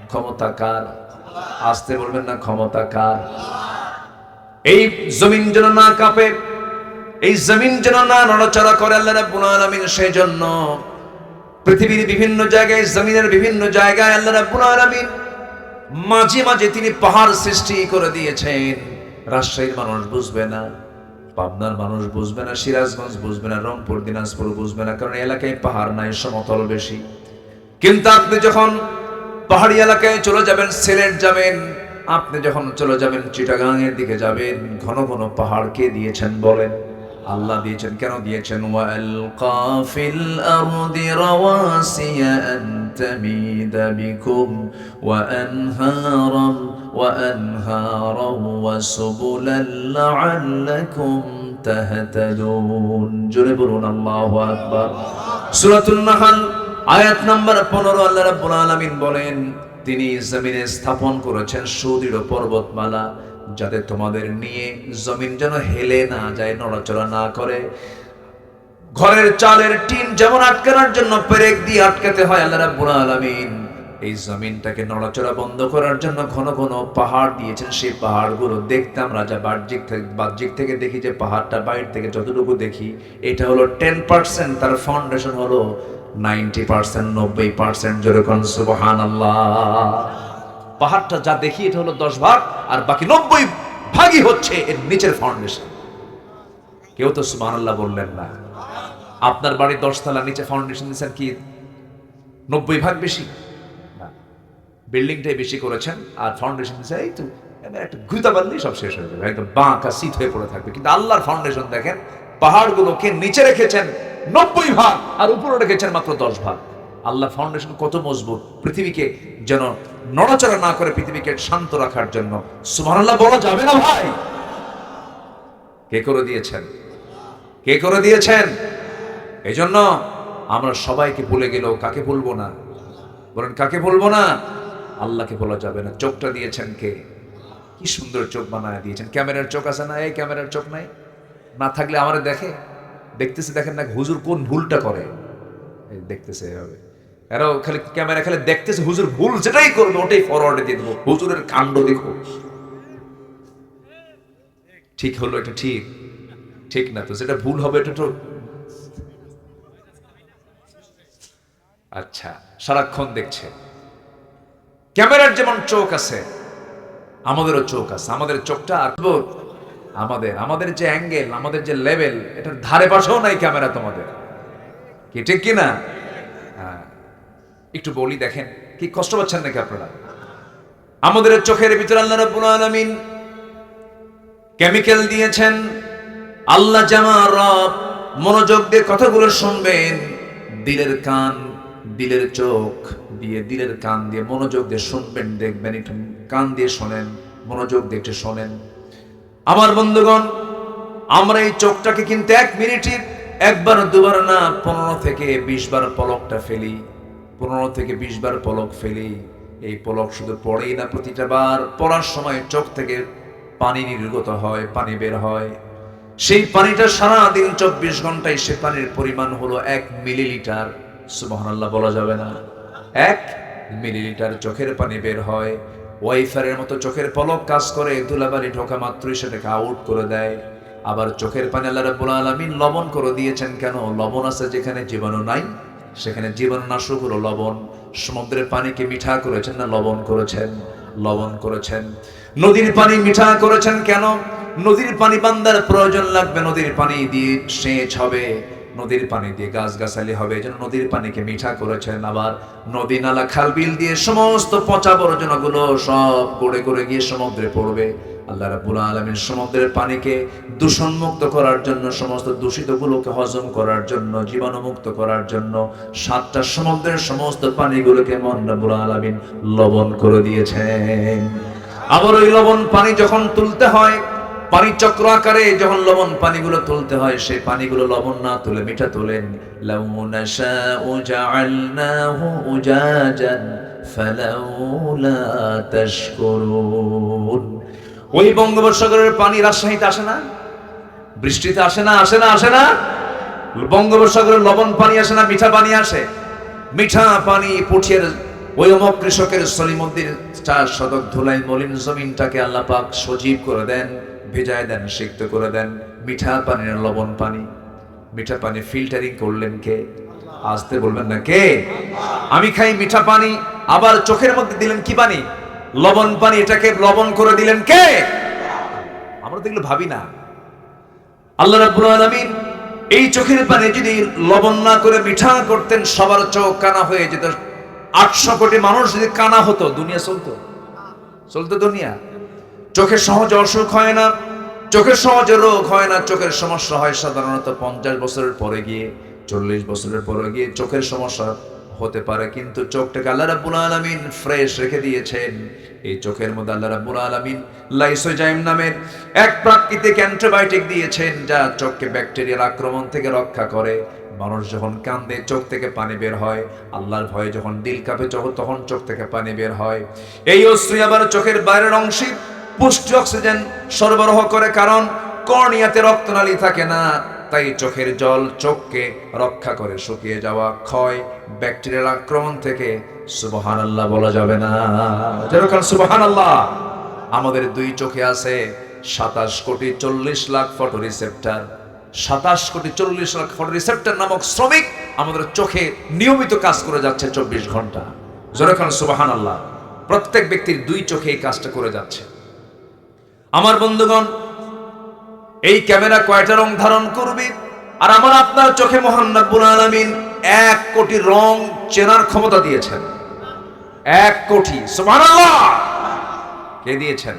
ক্ষমতা কার? আসতে বলবেন না, ক্ষমতা কার? এই জমিন যেন না কাঁপে, এই জমিন যেন না নড়াচড়া করে আল্লাহ রাব্বুল আলামিন সেই জন্য পৃথিবীর বিভিন্ন জায়গায়, জমিনের বিভিন্ন জায়গায় আল্লাহ রাব্বুল আলামিন মাঝে মাঝে তিনি পাহাড় সৃষ্টি করে দিয়েছেন। রাজশাহীর মানুষ বুঝবে না, পাবনার মানুষ বুঝবে না, সিরাজগঞ্জ বুঝবে না, রংপুর দিনাজপুর বুঝবে না, কারণ এলাকায় পাহাড় নাই, সমতল বেশি। কিন্তু আপনি যখন পাহাড়ি এলাকায় চলে যাবেন, সিলেট যাবেন, আপনি যখন চলে যাবেন চিটাগাং এর দিকে যাবেন, ঘন ঘন পাহাড় কে দিয়েছেন বলেন? আল্লাহ দিয়েছেন। কেন দিয়েছেন? ওয়ালকা ফিল আরদি রাওয়াসিয়া আন তামিদা বিকুম ওয়া আনহারাম ওয়া সুবুলান লাআল্লাকুম তাহতাদুন। জোরে বলুন আল্লাহু আকবার। সূরাতুন নাহল আয়াত নাম্বার 15 আল্লাহ রাব্বুল আলামিন বলেন তিনি জমিনে স্থাপন করেছেন সুদৃঢ় পর্বতমালা, যাতে তোমাদের নিয়ে জমিন যেন হেলে না যায়, নড়াচড়া না করে। ঘরের চালের টিন যেমন আটকানোর জন্য পেরেক দিয়ে আটকাতে হয়, আল্লাহ রাব্বুল আলামিন এই জমিনটাকে নড়াচড়া বন্ধ করার জন্য ঘন ঘন পাহাড় দিয়েছেন। সেই পাহাড়গুলো দেখতাম রাজা বাহ্যিক থেকে দেখি যে পাহাড়টা বাইরে থেকে যতটুকু দেখি এটা হলো 10%, তার ফাউন্ডেশন হলো 90%, 90%। যেরকম সুবহানাল্লাহ। পাহাড়টা যা দেখি এটা হলো 10 ভাগ, আর বাকি 90 ভাগই হচ্ছে এর নিচের ফাউন্ডেশন। কেউ তো সুবহানাল্লাহ বললেন না। আপনার বাড়ি 10 তলা, নিচে ফাউন্ডেশন দিয়েছেন কি 90 ভাগ বেশি? বিল্ডিংটাই বেশি করেছেন আর ফাউন্ডেশন দিয়েছে এই তো একটা গুতা বানলেই সব শেষ হয়ে যাবে, একদম বাঁকা সিট হয়ে পড়ে থাকবে। কিন্তু আল্লাহর ফাউন্ডেশন দেখেন, পাহাড়গুলোকে নিচে রেখেছেন 90 ভাগ আর উপরে রেখেছেন মাত্র 10 ভাগ। আল্লাহর ফাউন্ডেশন কত মজবুত, পৃথিবীকে যেন নড়াচড়া না করে পৃথিবীকে শান্ত রাখার জন্য। সুবহানাল্লাহ বলা যাবে না ভাই? কে করে দিয়েছেন? কে করে দিয়েছেন? এই জন্য আমরা সবাইকে ভুলে গেলেও কাকে ভুলবো না? বলেন কাকে ভুলবো না? আল্লাহকে বলা যাবে না। চোখটা দিয়েছেন কে? কি সুন্দর চোখ বানায় দিয়েছেন। ক্যামেরার চোখ আছে না? এই ক্যামেরার চোখ নাই, না থাকলে আমারে দেখতেছে। দেখেন না হুজুর কোন ভুলটা করে, দেখতেছে এভাবে। এরাও খালি ক্যামেরা খালি দেখতেছে, হুজুর ভুল যেটাই করবে ওটাই ফরওয়ার্ডে দিয়ে দেবো, হুজুরের কাণ্ড দেখো। ঠিক হলো এটা? ঠিক ঠিক না তো, যেটা ভুল হবে এটা তো আচ্ছা সারাক্ষণ দেখছে। ক্যামেরার যেমন চোখ আছে আমাদেরও চোখ আছে। আমাদের চোখটা আমাদের যে অ্যাঙ্গেল, আমাদের যে লেভেল, এটার ধারে পাশেও নাই ক্যামেরা তোমাদের, কি ঠিক কিনা? একটু বলি, দেখেন কি কষ্ট পাচ্ছেন নাকি আপনারা? আমাদের চোখের ভিতরে আল্লাহ রাব্বুল আলামিন কেমিক্যাল দিয়েছেন। আল্লাহ জামার রব, মনোযোগ দিয়ে কথাগুলো শুনবেন। দিলের কান, দিলের চোখ দিয়ে, দিলের কান দিয়ে মনোযোগ দিয়ে শুনবেন, দেখবেন। একটু কান দিয়ে শোনেন, মনোযোগ দিয়ে একটু শোনেন। আমার বন্ধুগণ, আমরা এই চোখটাকে কিন্তু 1 মিনিটে একবার দুবার না 15 থেকে 20 বার পলকটা ফেলি। 15 থেকে 20 বার পলক ফেলি। এই পলক শুধু পড়েই না, প্রতিটা বার পড়ার সময় চোখ থেকে পানি নির্গত হয়, পানি বের হয়। সেই পানিটা সারাদিন 24 ঘন্টায় সে পানির পরিমাণ হলো 1 মিলিলিটার। সুবহানাল্লাহ বলা যাবে না? 1 মিলিলিটার চোখের পানি বের হয়। ওয়াইফারের মতো চোখের পলক কাজ করে, ধুলাবালি ঢোকা মাত্রই সেটাকে আউট করে দেয়। আবার চোখের পানি আল্লাহ রাব্বুল আলামিন লবণ করে দিয়েছেন। কেন? লবণ আছে যেখানে জীবাণু নাই, সেখানে জীবাণুনাশক হলো লবণ। সমুদ্রের পানিকে মিঠা করেছেন না লবণ করেছেন? লবণ করেছেন। নদীর পানি মিঠা করেছেন কেন? নদীর পানি বান্দার প্রয়োজন লাগবে, নদীর পানি দিয়ে সেচ হবে, নদীর পানি দিয়ে গাছগাছালি হবে, এই জন্য নদীর পানিকে মিঠা করেছেন। আবার নদী নালা খাল বিল দিয়ে সমস্ত পচা আবর্জনাগুলো সব গড়ে গিয়ে সমুদ্রে পড়বে। আল্লাহ রাব্বুল আলামিন সমুদ্রের পানিকে দূষণমুক্ত করার জন্য, সমস্ত দূষিতগুলোকে হজম করার জন্য, জীবাণুমুক্ত করার জন্য 7টা সমুদ্রের সমস্ত পানিগুলোকে মহান রাব্বুল আলামিন লবণ করে দিয়েছেন। আবার ওই লবণ পানি যখন তুলতে হয়, পানি চক্র আকারে যখন লবণ পানিগুলো তুলতে হয়, সেই পানিগুলো লবণ না তুলে মিঠা তোলেন। লাউ নাশাউ জাআলনাহু উজাজান ফালাউলা তাশকুরুন। ওই বঙ্গোপসাগরের পানি রাজশাহীতে আসে না? বৃষ্টিতে আসে না? আসে না? বঙ্গোপসাগরের লবণ পানি আসে না? মিঠা পানি আসে। মিঠা পানি পুঠিয়ার ওই অমক কৃষকের সলিমুদ্দিন 4 শতক ধুলাই মলিন জমিনটাকে আল্লাহ পাক সজীব করে দেন, ভেজায় দেন, সিক্ত করে দেন। মিঠা পানির লবণ পানি, মিঠা পানি ফিল্টারিং করলেন কে? আসতে বলবেন না কে? আমি খাই মিঠা পানি, আবার চোখের মধ্যে দিলেন কি পানি? লবণ পানি। এটাকে লবণ করে দিলেন কে? আমরা দেখলে ভাবি না। আল্লাহ রাব্বুল আলামিন এই চোখের পানি যদি লবণ না করে মিঠা করতেন, সবার চোখ কানা হয়ে যেত। 800 কোটি মানুষ যদি কানা হতো, দুনিয়া চলতো দুনিয়া? চোখের সহজে অসুখ হয় না, চোখের সহজে রোগ হয় না। চোখের সমস্যা হয় সাধারণত 50 বছরের পরে গিয়ে, 40 বছরের পরে গিয়ে চোখের সমস্যা হতে পারে। কিন্তু চোখটাকে আল্লাহ রাব্বুল আলামিন ফ্রেশ রেখে দিয়েছেন। এই চোখের মধ্যে আল্লাহ রাব্বুল আলামিন লাইসোজাইম নামের এক প্রাকৃতিক অ্যান্টিবায়োটিক দিয়েছেন, যা চোখকে ব্যাকটেরিয়ার আক্রমণ থেকে রক্ষা করে। মানুষ যখন কান্দে চোখ থেকে পানি বের হয়, আল্লাহর ভয়ে যখন দিল কাঁপে তখন চোখ থেকে পানি বের হয়। এই অশ্রু আবার চোখের বাইরের অংশে পুষ্টি অক্সিজেন সরবরাহ করে, কারণ কর্নিয়াতে রক্তনালী থাকে না, তাই চোখের জল চোখকে রক্ষা করে শুকিয়ে যাওয়া, ক্ষয়, ব্যাকটেরিয়াল আক্রমণ থেকে। সুবহানাল্লাহ বলা যাবে না? যেরকম সুবহানাল্লাহ। আমাদের দুই চোখে আছে 27 কোটি 40 লাখ ফটোরিসেপ্টর। 27 কোটি 40 লাখ ফটোরিসেপ্টর নামক শ্রমিক আমাদের চোখে নিয়মিত কাজ করে যাচ্ছে 24 ঘন্টা। যেরকম সুবহানাল্লাহ। প্রত্যেক ব্যক্তির দুই চোখে এই কাজটা করে যাচ্ছে। আমার বন্ধুগণ, এই ক্যামেরা কয়টা রং ধারণ করবে? আর আমার আপনার চোখে মহান রব্বুল আলামিন 1 কোটি রং চেনার ক্ষমতা দিয়েছেন। 1 কোটি, সুবহানাল্লাহ। কে দিয়েছেন?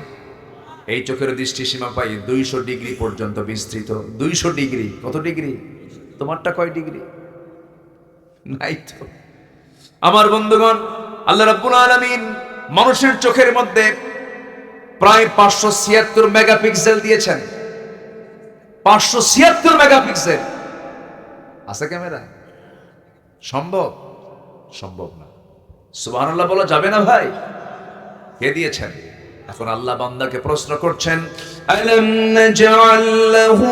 এই চোখের দৃষ্টি সীমা পাই 200 ডিগ্রি পর্যন্ত বিস্তৃত। 200 ডিগ্রি। কত ডিগ্রি? তোমারটা কয় ডিগ্রি? নাই তো। আমার বন্ধুগণ, আল্লাহ রাব্বুল আলামিন মানুষের চোখের মধ্যে প্রায় 576 মেগাপিক্সেল দিয়েছেন। 576 মেগাপিক্সেল আছে ক্যামেরা। সম্ভব? সম্ভব না। সুবহানাল্লাহ বলা যাবে না ভাই? কে দিয়েছেন? এখন আল্লাহ বান্দাকে প্রশ্ন করছেন, আলাম নাজআল লাহু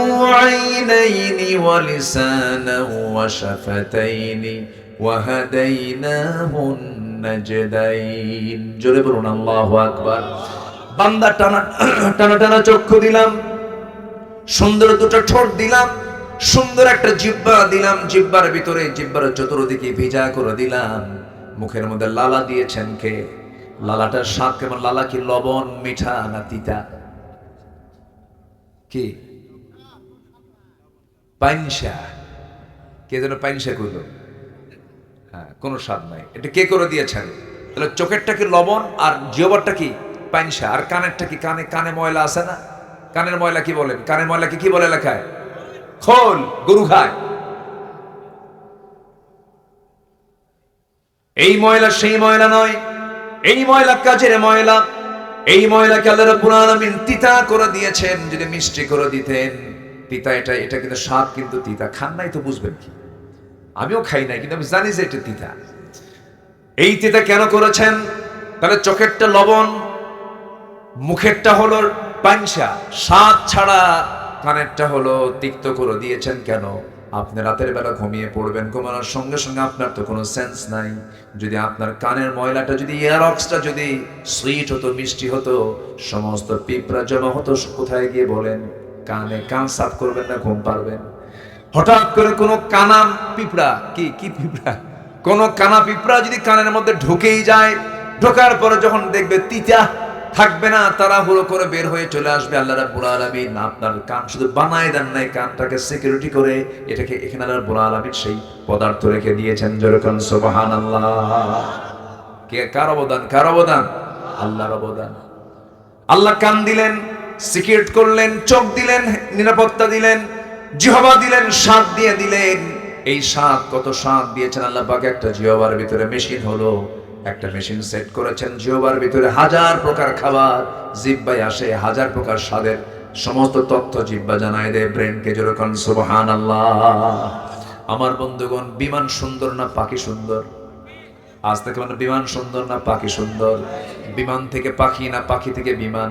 আইনাইনি ওয়া লিসানান ওয়া শাফাতাইনি ওয়া হাদাইনাহু নাজদাইন। জোরে বলুন আল্লাহু আকবার। বান্দা টানা টানা চক্ষু দিলাম, সুন্দর দুটো ঠোঁট দিলাম, সুন্দর একটা জিহ্বা দিলাম, জিহ্বার ভিতরে জিহ্বার চতুর্দিকে ভিজা করে দিলাম। মুখের মধ্যে লালা দিয়েছেন কে? লালাটার স্বাদ কেমন? লালা কি লবণ, মিঠা না তিতা? কি? পাইনসা। কে যেন পাইনসা করলো? হ্যাঁ, কোনো স্বাদ নাই। এটা কে করে দিয়েছেন? তাহলে চোখেরটা কি লবণ, আর জিহ্বারটা কি পাইনসা, আর কানেরটা কি? কানে ময়লা আছে না? কানের ময়লা কি বলেন? কানের ময়লাকে কি বলে লেখায়? খোল। গরু খায়। এই ময়লা সেই ময়লা নয়, এই ময়লা কাজের ময়লা। এই ময়লাকে আল্লাহ রাব্বুল আলামিন তিতা করে দিয়েছেন। যদি মিষ্টি করে দিতেন, তিতা এটা কিন্তু স্বাদ কিন্তু তিতা। খান নাই তো বুঝবেন কি? আমিও খাই নাই, কিন্তু আমি জানি যে এটা তিতা। এই তিতা কেন করেছেন? তাহলে চোখেরটা লবণ, মুখেরটা হলো পাঞ্চা, স্বাদ ছাড়া। কানেরটা হলো তিক্ত করে দিয়েছেন কেন? আপনি রাতের বেলা ঘুমিয়ে পড়বেন, ঘুমানোর সঙ্গে সঙ্গে আপনার তো কোনো সেন্স নাই। যদি আপনার কানের ময়লাটা, যদি এয়ারক্সটা যদি সুইট হতো, মিষ্টি হতো, সমস্ত পিঁপড়া জমা হতো কোথায় গিয়ে বলেন? কানে। কান সাফ করবেন না ঘুম পারবেন? হঠাৎ করে কোনো কানা পিঁপড়া, কি পিঁপড়া, কোনো কানা পিঁপড়া যদি কানের মধ্যে ঢুকেই যায়, ঢোকার পরে যখন দেখবে তিতা থাকবে না, তাড়াহুড়ো করে বের হয়ে চলে আসবে। আল্লাহ রাব্বুল আলামিন আপনার কান শুধু বানায় দেন নাই, কানটাকে সিকিউরিটি করে এটাকে এখানে আল্লাহ রাব্বুল আলামিন সেই পদার্থ রেখে দিয়েছেন। যেরকম সুবহানাল্লাহ। কার অবদান? কার অবদান? আল্লাহর অবদান। আল্লাহ কান দিলেন, সিকিউরিট করলেন, চোখ দিলেন, নিরাপত্তা দিলেন, জিহ্বা দিলেন, স্বাদ দিয়ে দিলেন। এই স্বাদ, কত স্বাদ দিয়েছেন আল্লাহ পাক। একটা জিহ্বার ভিতরে মেশিন হলো, একটা মেশিন সেট করেছেন। জিহ্বার ভিতরে 1000 প্রকার খাবার জিহ্বায় আসে, 1000 প্রকার স্বাদের সমস্ত তথ্য জিহ্বা জানায় দেয় ব্রেনকে। যেরকম সুবহানাল্লাহ। আমার বন্ধুগণ, বিমান সুন্দর না পাখি সুন্দর? আজ থেকে মানে বিমান সুন্দর না পাখি সুন্দর? বিমান থেকে পাখি না পাখি থেকে বিমান?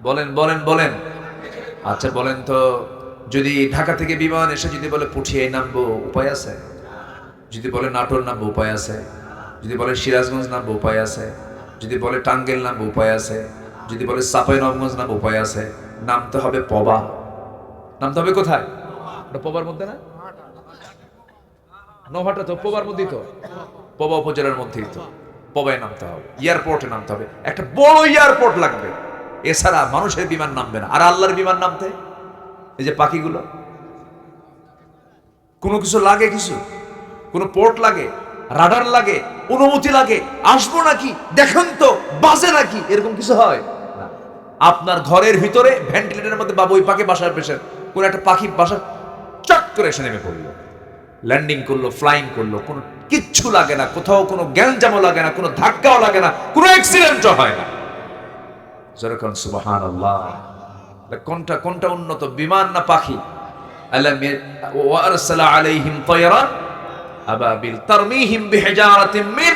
বলেন বলেন বলেন। আচ্ছা বলেন তো, যদি ঢাকা থেকে বিমান এসে যদি বলে পুঠিয়ায় নামবো, উপায় আছে? যদি বলে নাটোর নামবো, উপায় আছে? যদি বলে সিরাজগঞ্জ নামবো, উপায় আছে? যদি বলে টাঙ্গাইল নামবো, উপায় আছে? যদি বলে চাঁপাইনবাবগঞ্জ নামবো, উপায় আছে? নামতে হবে পবা। নামতে হবে কোথায়? ওটা পবার মধ্যে না? নভাটা তো পবার মধ্যেই তো, পবা উপজেলার মধ্যেই তো। পবায় নামতে হবে, এয়ারপোর্টে নামতে হবে। একটা বড় এয়ারপোর্ট লাগবে, এছাড়া মানুষের বিমান নামবে না। আর আল্লাহর বিমান নামতে, এই যে পাখিগুলো, কোনো কিছু লাগে? কিছু কোনো পোর্ট লাগে, রাডার লাগে, অনুমতি লাগে? আসবো নাকি, দেখেন তো বাজে নাকি, এরকম কিছু হয় না। আপনার ঘরের ভিতরে ভেন্টিলেটরের মধ্যে বাবুই পাখি বাসার পেশেন্ট, কোন একটা পাখি বাসা চট করে এসে নেমে পড়লো, ল্যান্ডিং করলো, ফ্লাইং করলো, কোনো কিচ্ছু লাগে না, কোথাও কোনো গ্যাঞ্জামও লাগে না, কোনো ধাক্কাও লাগে না, কোনো অ্যাক্সিডেন্টও হয় না। যেরকম সুবহানাল্লাহ। কোনটা উন্নত, বিমান না পাখি? ওয়া আরসালা আলাইহিম তায়রান আবাবিল তারমিহিম বিহিজারাতিন মিন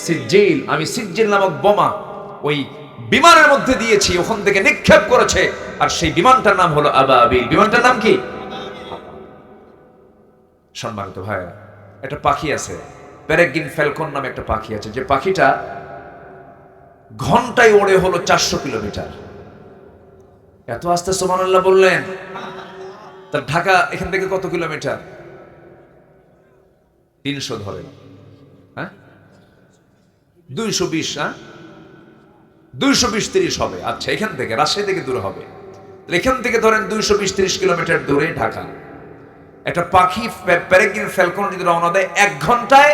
সিজ্জিল, আমি সিজ্জিল নামক বোমা ওই বিমানের মধ্যে দিয়েছি, ওখান থেকে নিক্ষেপ করেছে, আর সেই বিমানটার নাম হলো আবাবিল। বিমানটার নাম কি? সম্মানিত ভাইরা, একটা পাখি আছে, পেরেগ্রিন ফ্যালকন নামে একটা পাখি আছে, যে পাখিটা ঘন্টায় ওড়ে হলো 400 কিলোমিটার। এত আস্তে সুবহানাল্লাহ বললেন। তার ঢাকা এখান থেকে কত কিলোমিটার? 300 ধরে, হ্যাঁ 220, হ্যাঁ 220-30 হবে। আচ্ছা, এখান থেকে রাজশাহী থেকে দূরে হবে, এখান থেকে ধরেন 220-30 কিলোমিটার দূরে ঢাকা। একটা পাখি পেরেগ্রিন ফ্যালকন যদি রওনা দেয় 1 ঘন্টায়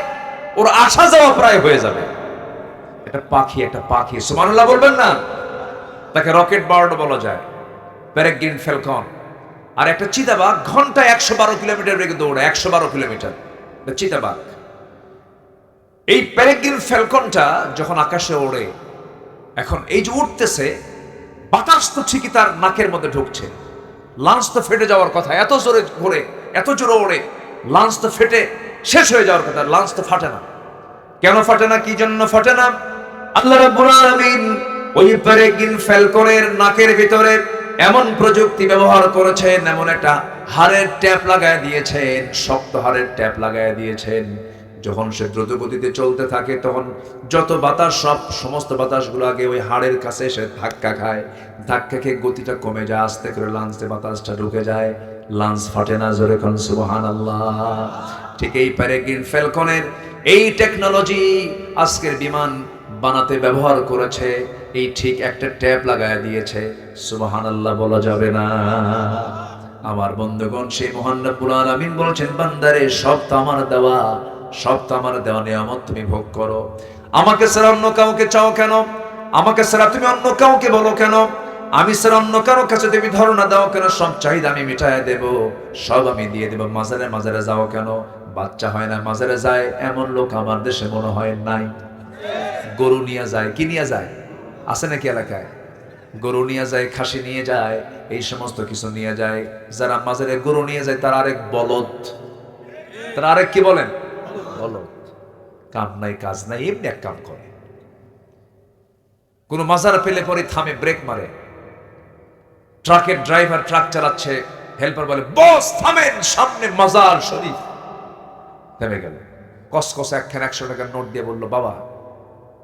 ওর আসা যাওয়া প্রায় হয়ে যাবে। একটা পাখি সুবহানাল্লাহ বলবেন না? তাকে রকেট বার্ড বলা যায়, পেরেগ্রিন ফ্যালকন। আর একটা চিতাবাঘ ঘন্টায় 112 কিলোমিটার বেগে দৌড়ে, 112 কিলোমিটার চিতাবাঘ। এই পেরেগ্রিন ফ্যালকনটা যখন আকাশে ওড়ে, এখন এই যে উঠতেছে, বাতাস তো ঠিকই তার নাকের মধ্যে ঢুকছে, লাঞ্চ তো ফেটে যাওয়ার কথা, এত জোরে ঘোরে, এত জোরে ওড়ে, লাঞ্চ তো ফেটে শেষ হয়ে যাওয়ার কথা, লাঞ্চ তো ফাটে না। কেন ফাটে না? কি জন্য ফাটে না? আল্লাহ রাব্বুল আলামিন ওই পেরেগ্রিন ফ্যালকনের নাকের ভিতরে এমন প্রযুক্তি ব্যবহার করেছেন, এমন একটা হাড়ের ট্যাপ লাগায় দিয়েছেন, শক্ত হাড়ের ট্যাপ লাগায় দিয়েছেন। যখন সে দ্রুত গতিতে চলতে থাকে, তখন যত বাতাস, সমস্ত বাতাসগুলো আগে ওই হাড়ের কাছে এসে ধাক্কা খায়, ধাক্কা খেয়ে গতিটা কমে যায়, আস্তে করে লাঞ্চে বাতাসটা ঢুকে যায়, লাঞ্চ ফাটে না। জোরে কোন সুবহানাল্লাহ। ঠিক এই পেরেগ্রিন ফ্যালকনের এই টেকনোলজি আজকের বিমান বানাতে ব্যবহার করেছে, এই ঠিক একটা ট্যাপ লাগায় দিয়েছে। সুবহানাল্লাহ বলা যাবে না? আমার বন্ধুগণ, সেই মহান রব্বুল আলামিন বলছেন, বান্দারে সব তো আমার দেওয়া, সব তো আমার দেওয়া নিয়ামত, তুমি ভোগ করো। আমাকে ছাড়া অন্য কাউকে চাও কেন? আমাকে ছাড়া তুমি অন্য কাউকে বলো কেন? আমি ছাড়া অন্য কারো কাছে তুমি ধারণা দাও কেন? সব চাহিদা আমি মিটায় দেব, সব আমি দিয়ে দেব। মাজারে মাজারে যাও কেন? বাচ্চা হয় না মাজারে যায় এমন লোক আমার দেশে মনে হয় নাই। গরু নিয়ে যায়, কি নিয়ে যায়? আছে নাকি এলাকায়? গরু নিয়ে যায়, খাসি নিয়ে যায়, এই সমস্ত কিছু নিয়ে যায়। যারা মাজারে গরু নিয়ে যায় তারা আরেক বলদ, তারা আরেক কি বলেন? বলদ। কাম নাই, কাজ নাই, এমনি এক কাম করে। কোন মাজার পেলে পরে থামে, ব্রেক মারে। ট্রাকের ড্রাইভার ট্রাক চালাচ্ছে, হেল্পার বলে, বস থামেন, সামনে মাজার শরীফ। থেমে গেল, কসকসে একখান 100 টাকার নোট দিয়ে বলল, বাবা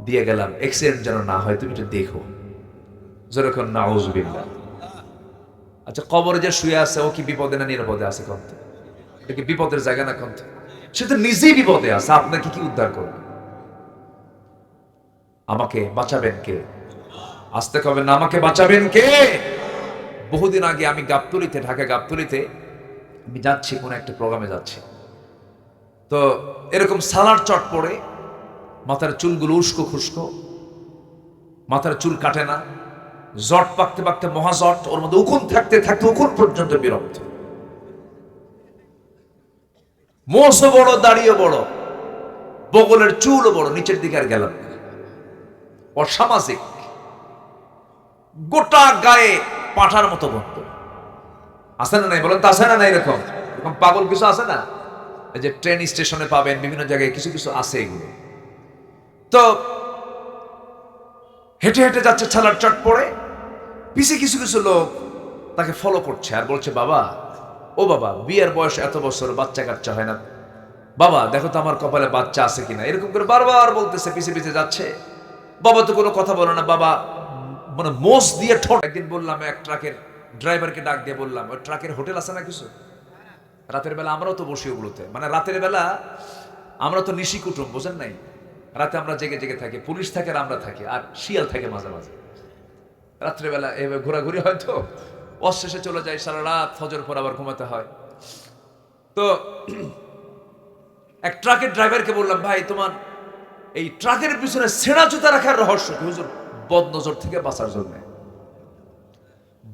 দিয়ে গেলাম, অ্যাক্সিডেন্ট যেন না হয়, তুমি একটু দেখো। যেরকম নাউজুবিল্লাহ। আচ্ছা, কবরে যে শুয়ে আছে, ও কি বিপদে না নিরাপদে আছে? কন্ত এটা কি বিপদের জায়গা না? কন্ত সে তো নিজেই বিপদে আছে, আপনাকে কি উদ্ধার করবে? আমাকে বাঁচাবেন কে? আসতে কবেন না, আমাকে বাঁচাবেন কে? বহুদিন আগে আমি গাবতলীতে, ঢাকা গাবতলীতে আমি যাচ্ছি, কোন একটা প্রোগ্রামে যাচ্ছি, তো এরকম সালার চট পড়ে, মাথার চুলগুলো উস্কো খুস্কো, মাথার চুল কাটে না, জট পাকতে পাকতে মহাজট, ওর মধ্যে উকুন থাকতে থাকতে উকুন পর্যন্ত বিরক্ত, মোষও বড়, দাড়িও বড়, বগলের চুলও বড়, নিচের দিকে আর গেলাম না। অসামাজিক, গোটা গায়ে পাঠার মতো বন্ধ। আছে না নাই বলেন তো? আছে না নাই? এরকম এরকম পাগল কিছু আছে না? এই যে ট্রেন স্টেশনে পাবেন, বিভিন্ন জায়গায় কিছু কিছু আছে এগুলো। তো হেঁটে হেঁটে যাচ্ছে, ছালার চট পড়ে, পিছিয়ে কিছু কিছু লোক তাকে ফলো করছে আর বলছে, বাবা, ও বাবা, বিয়ের বয়স এত বছর, বাচ্চা কাচ্চা হয় না, বাবা দেখো তো আমার কপালে বাচ্চা আছে কিনা, এরকম করে বারবার বলতেছে, পিছিয়ে পিছিয়ে যাচ্ছে। বাবা তো কোনো কথা বলে না, বাবা মানে মোষ দিয়ে ঠোঁট। একদিন বললাম, এক ট্রাকের ড্রাইভারকে ডাক দিয়ে বললাম, ওই ট্রাকের হোটেল আছে না কিছু? রাতের বেলা আমরাও তো বসি ওগুলোতে, মানে রাতের বেলা আমরা তো নিশি কুটুম, বোঝেন নাই? রাতে আমরা জেগে জেগে থাকি, পুলিশ থাকে আর আমরা থাকি, আর শিয়াল থাকে মাঝে মাঝে। রাত্রেবেলা এভাবে ঘোরাঘুরি হয়তো, অশেষে চলে যায়, সারা রাত, ফজর পর আবার ঘুমাতে হয়। তো এক ট্রাকের ড্রাইভারকে বললাম, ভাই তোমার এই ট্রাকের পিছনে ছেঁড়া জুতা রাখার রহস্য কি? হুজুর, বদনজর থেকে বাঁচার জন্য।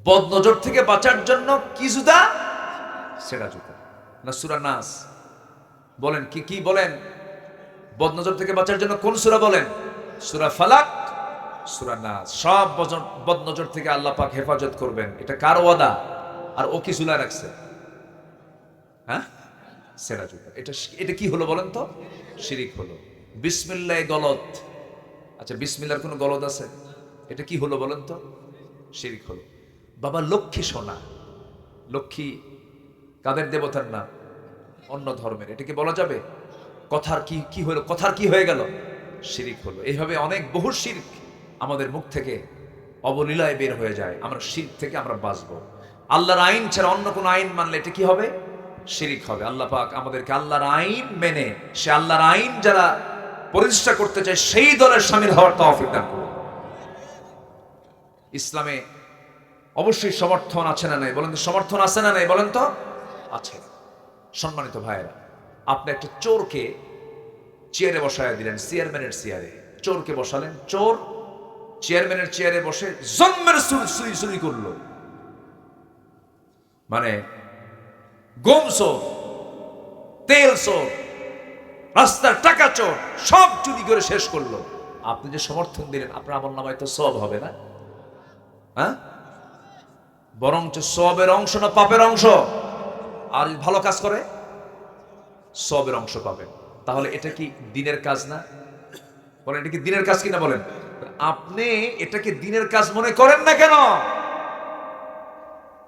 বদনজর থেকে বাঁচার জন্য কি জুতা? ছেঁড়া জুতা না সূরা নাস? বলেন কি কি বলেন? বদনজর থেকে বাঁচার জন্য কোন সূরা বলেন? সূরা ফালাক, সূরা নাস। সব বদনজর থেকে আল্লাহ পাক হেফাজত করবেন, এটা কার ওয়াদা? আর ও কি ঝুলা রাখছে? হ্যাঁ, সেরা জুতা। এটা কি হলো বলেন তো? শিরিক হলো। বিসমিল্লাহ গলত, আচ্ছা বিসমিল্লাহর কোনো গলত আছে? এটা কি হলো বলেন তো? শিরিক হলো। বাবা লক্ষ্মী সোনা, লক্ষ্মী কাদের দেবতার নাম? অন্য ধর্মের, এটা কি বলা যাবে? কথার কি হলো, কথার কি হয়ে গেল? শিরিক হলো। এইভাবে অনেক বহু শিরক আমাদের মুখ থেকে অবলীলায় বের হয়ে যায়। আমরা শিরক থেকে আমরা বাঁচবো। আল্লাহর আইন ছাড়া অন্য কোনো আইন মানলে এটা কি হবে? শিরিক হবে। আল্লাহ পাক আমাদেরকে আল্লাহর আইন মেনে, সে আল্লাহর আইন যারা প্রতিষ্ঠা করতে চায় সেই দলের শামিল হওয়ার তৌফিক দান করুন। ইসলামে অবশ্যই সমর্থন আছে না নাই বলেন তো? সমর্থন আছে না নাই বলেন তো? আছে। সম্মানিত ভাইয়েরা, আপনি একটা চোরকে চেয়ারে বসায় দিলেন, চেয়ারম্যানের চেয়ারে চোরকে বসালেন। চোর চেয়ারম্যানের চেয়ারে বসে জন্মের চুরি করলো, মানে গম চোর, তেল চোর, রাস্তার টাকা চোর, সব চুরি করে শেষ করলো। আপনি যে সমর্থন দিলেন, আপনার আমল নামায় তো সওয়াব হবে না? হ্যাঁ, বরঞ্চ সওয়াবের অংশ না পাপের অংশ? আর ভালো কাজ করে সওয়াবের অংশ পাবেন। তাহলে এটা কি দিনের কাজ না? বলেন, এটা কি দিনের কাজ কিনা বলেন? আপনি এটাকে দিনের কাজ মনে করেন না কেন?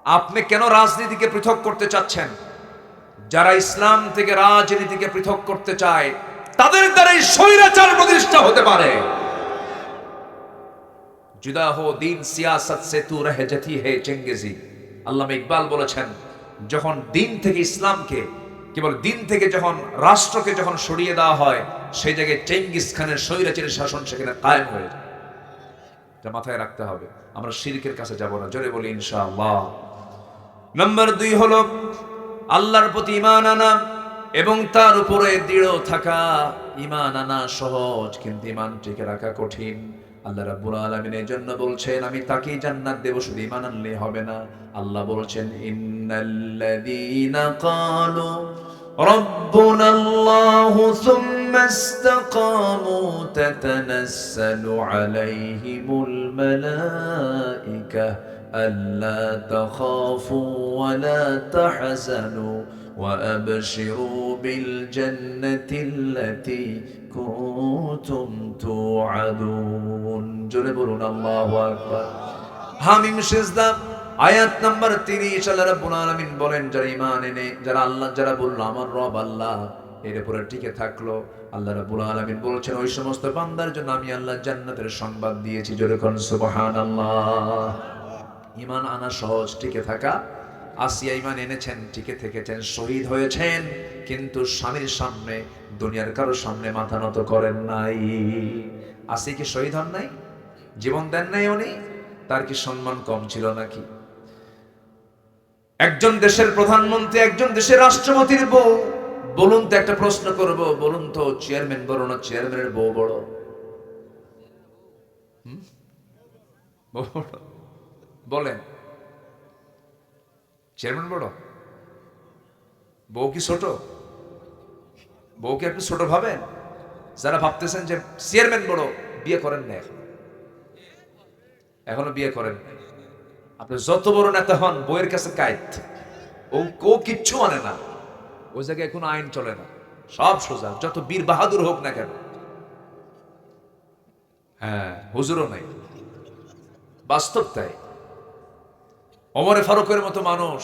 আপনি কেন রাজনীতিকে পৃথক করতে চাচ্ছেন? যারা ইসলাম থেকে রাজনীতিকে পৃথক করতে চায় তাদের দ্বারাই স্বৈরাচার প্রতিষ্ঠা হতে পারে। জুদা হো দিন সিয়াসত সে তু রহ জাতি হে চেঙ্গেজি। আল্লামা ইকবাল বলেছেন, যখন দিন থেকে ইসলামকে, কেবল দিন থেকে যখন রাষ্ট্রকে যখন সরিয়ে দেওয়া হয়, সেই জায়গায় চেঙ্গিস খানের স্বৈরাচারী শাসন সেখানে কায়েম হয়ে যায়। এটা মাথায় রাখতে হবে। আমরা শিরকের কাছে যাব না, জোরে বলি ইনশাআল্লাহ। নাম্বার 2 হলো আল্লাহর প্রতি ঈমান আনা এবং তার উপরে দৃঢ় থাকা। ঈমান আনা সহজ, কিন্তু ঈমান টিকে রাখা কঠিন। আল্লাহ রাব্বুল আলামিন এর জন্য বলছেন, আমি তাকেই জান্নাত দেব, শুধু ঈমান আনলে হবে না। আল্লাহ বলছেন, ইন্নাল্লাযীনা ক্বালু রাব্বুনাল্লাহু সুম্মা ইসতাকামু তাতানাসসালু আলাইহিমুল মালায়েকা আল্লা তাখাফু ওয়া লা তাহজানু ওয়া আবশিরু বিল জান্নাতিল্লাতী কুনতুম তুআদুন। জোরে বলুন আল্লাহু আকবার। হামিম সিজদা আয়াত নাম্বার 30। আল্লাহ রাব্বুল আলামিন বলেন, যারা ঈমান এনে, যারা বলল আমার রব আল্লাহ, এর উপরে টিকে থাকলো, আল্লাহ রাব্বুল আলামিন বলছেন ওই সমস্ত বান্দার জন্য আমি আল্লাহ জান্নাতের সংবাদ দিয়েছি। জোরে কোন সুবহানাল্লাহ। ঈমান আনা সহজ, টিকে থাকা। আসিয়া ঈমান এনেছেন, টিকে থেকেছেন, শহীদ হয়েছেন, কিন্তু স্বামীর সামনে, দুনিয়ার কারোর সামনে মাথা নত করেন নাই। আসিয়া কি শহীদ হন নাই? জীবন দেন নাই উনি? তার কি সম্মান কম ছিল নাকি? একজন দেশের প্রধানমন্ত্রী, একজন দেশের রাষ্ট্রপতির বউ, বলুন তো, একটা প্রশ্ন করব, বলুন তো, চেয়ারম্যান বড় না চেয়ারম্যানের বউ বড়? বলেন, চেয়ারম্যান বড়? বউ কি ছোট? বউকে আপনি ছোট ভাবেন? যারা ভাবতেছেন যে চেয়ারম্যান বড়, বিয়ে করেন না, এখনো বিয়ে করেন না। আপনি যত বড় নেতা হন, বউয়ের কাছে কায়েত, ও কিচ্ছু মানে না। ওই জায়গায় কোনো আইন চলে না, সব সোজা, যত বীর বাহাদুর হোক না কেন। হ্যাঁ, হুজুরও নাই, বাস্তব তাই। ওমরে ফারুকের মতো মানুষ,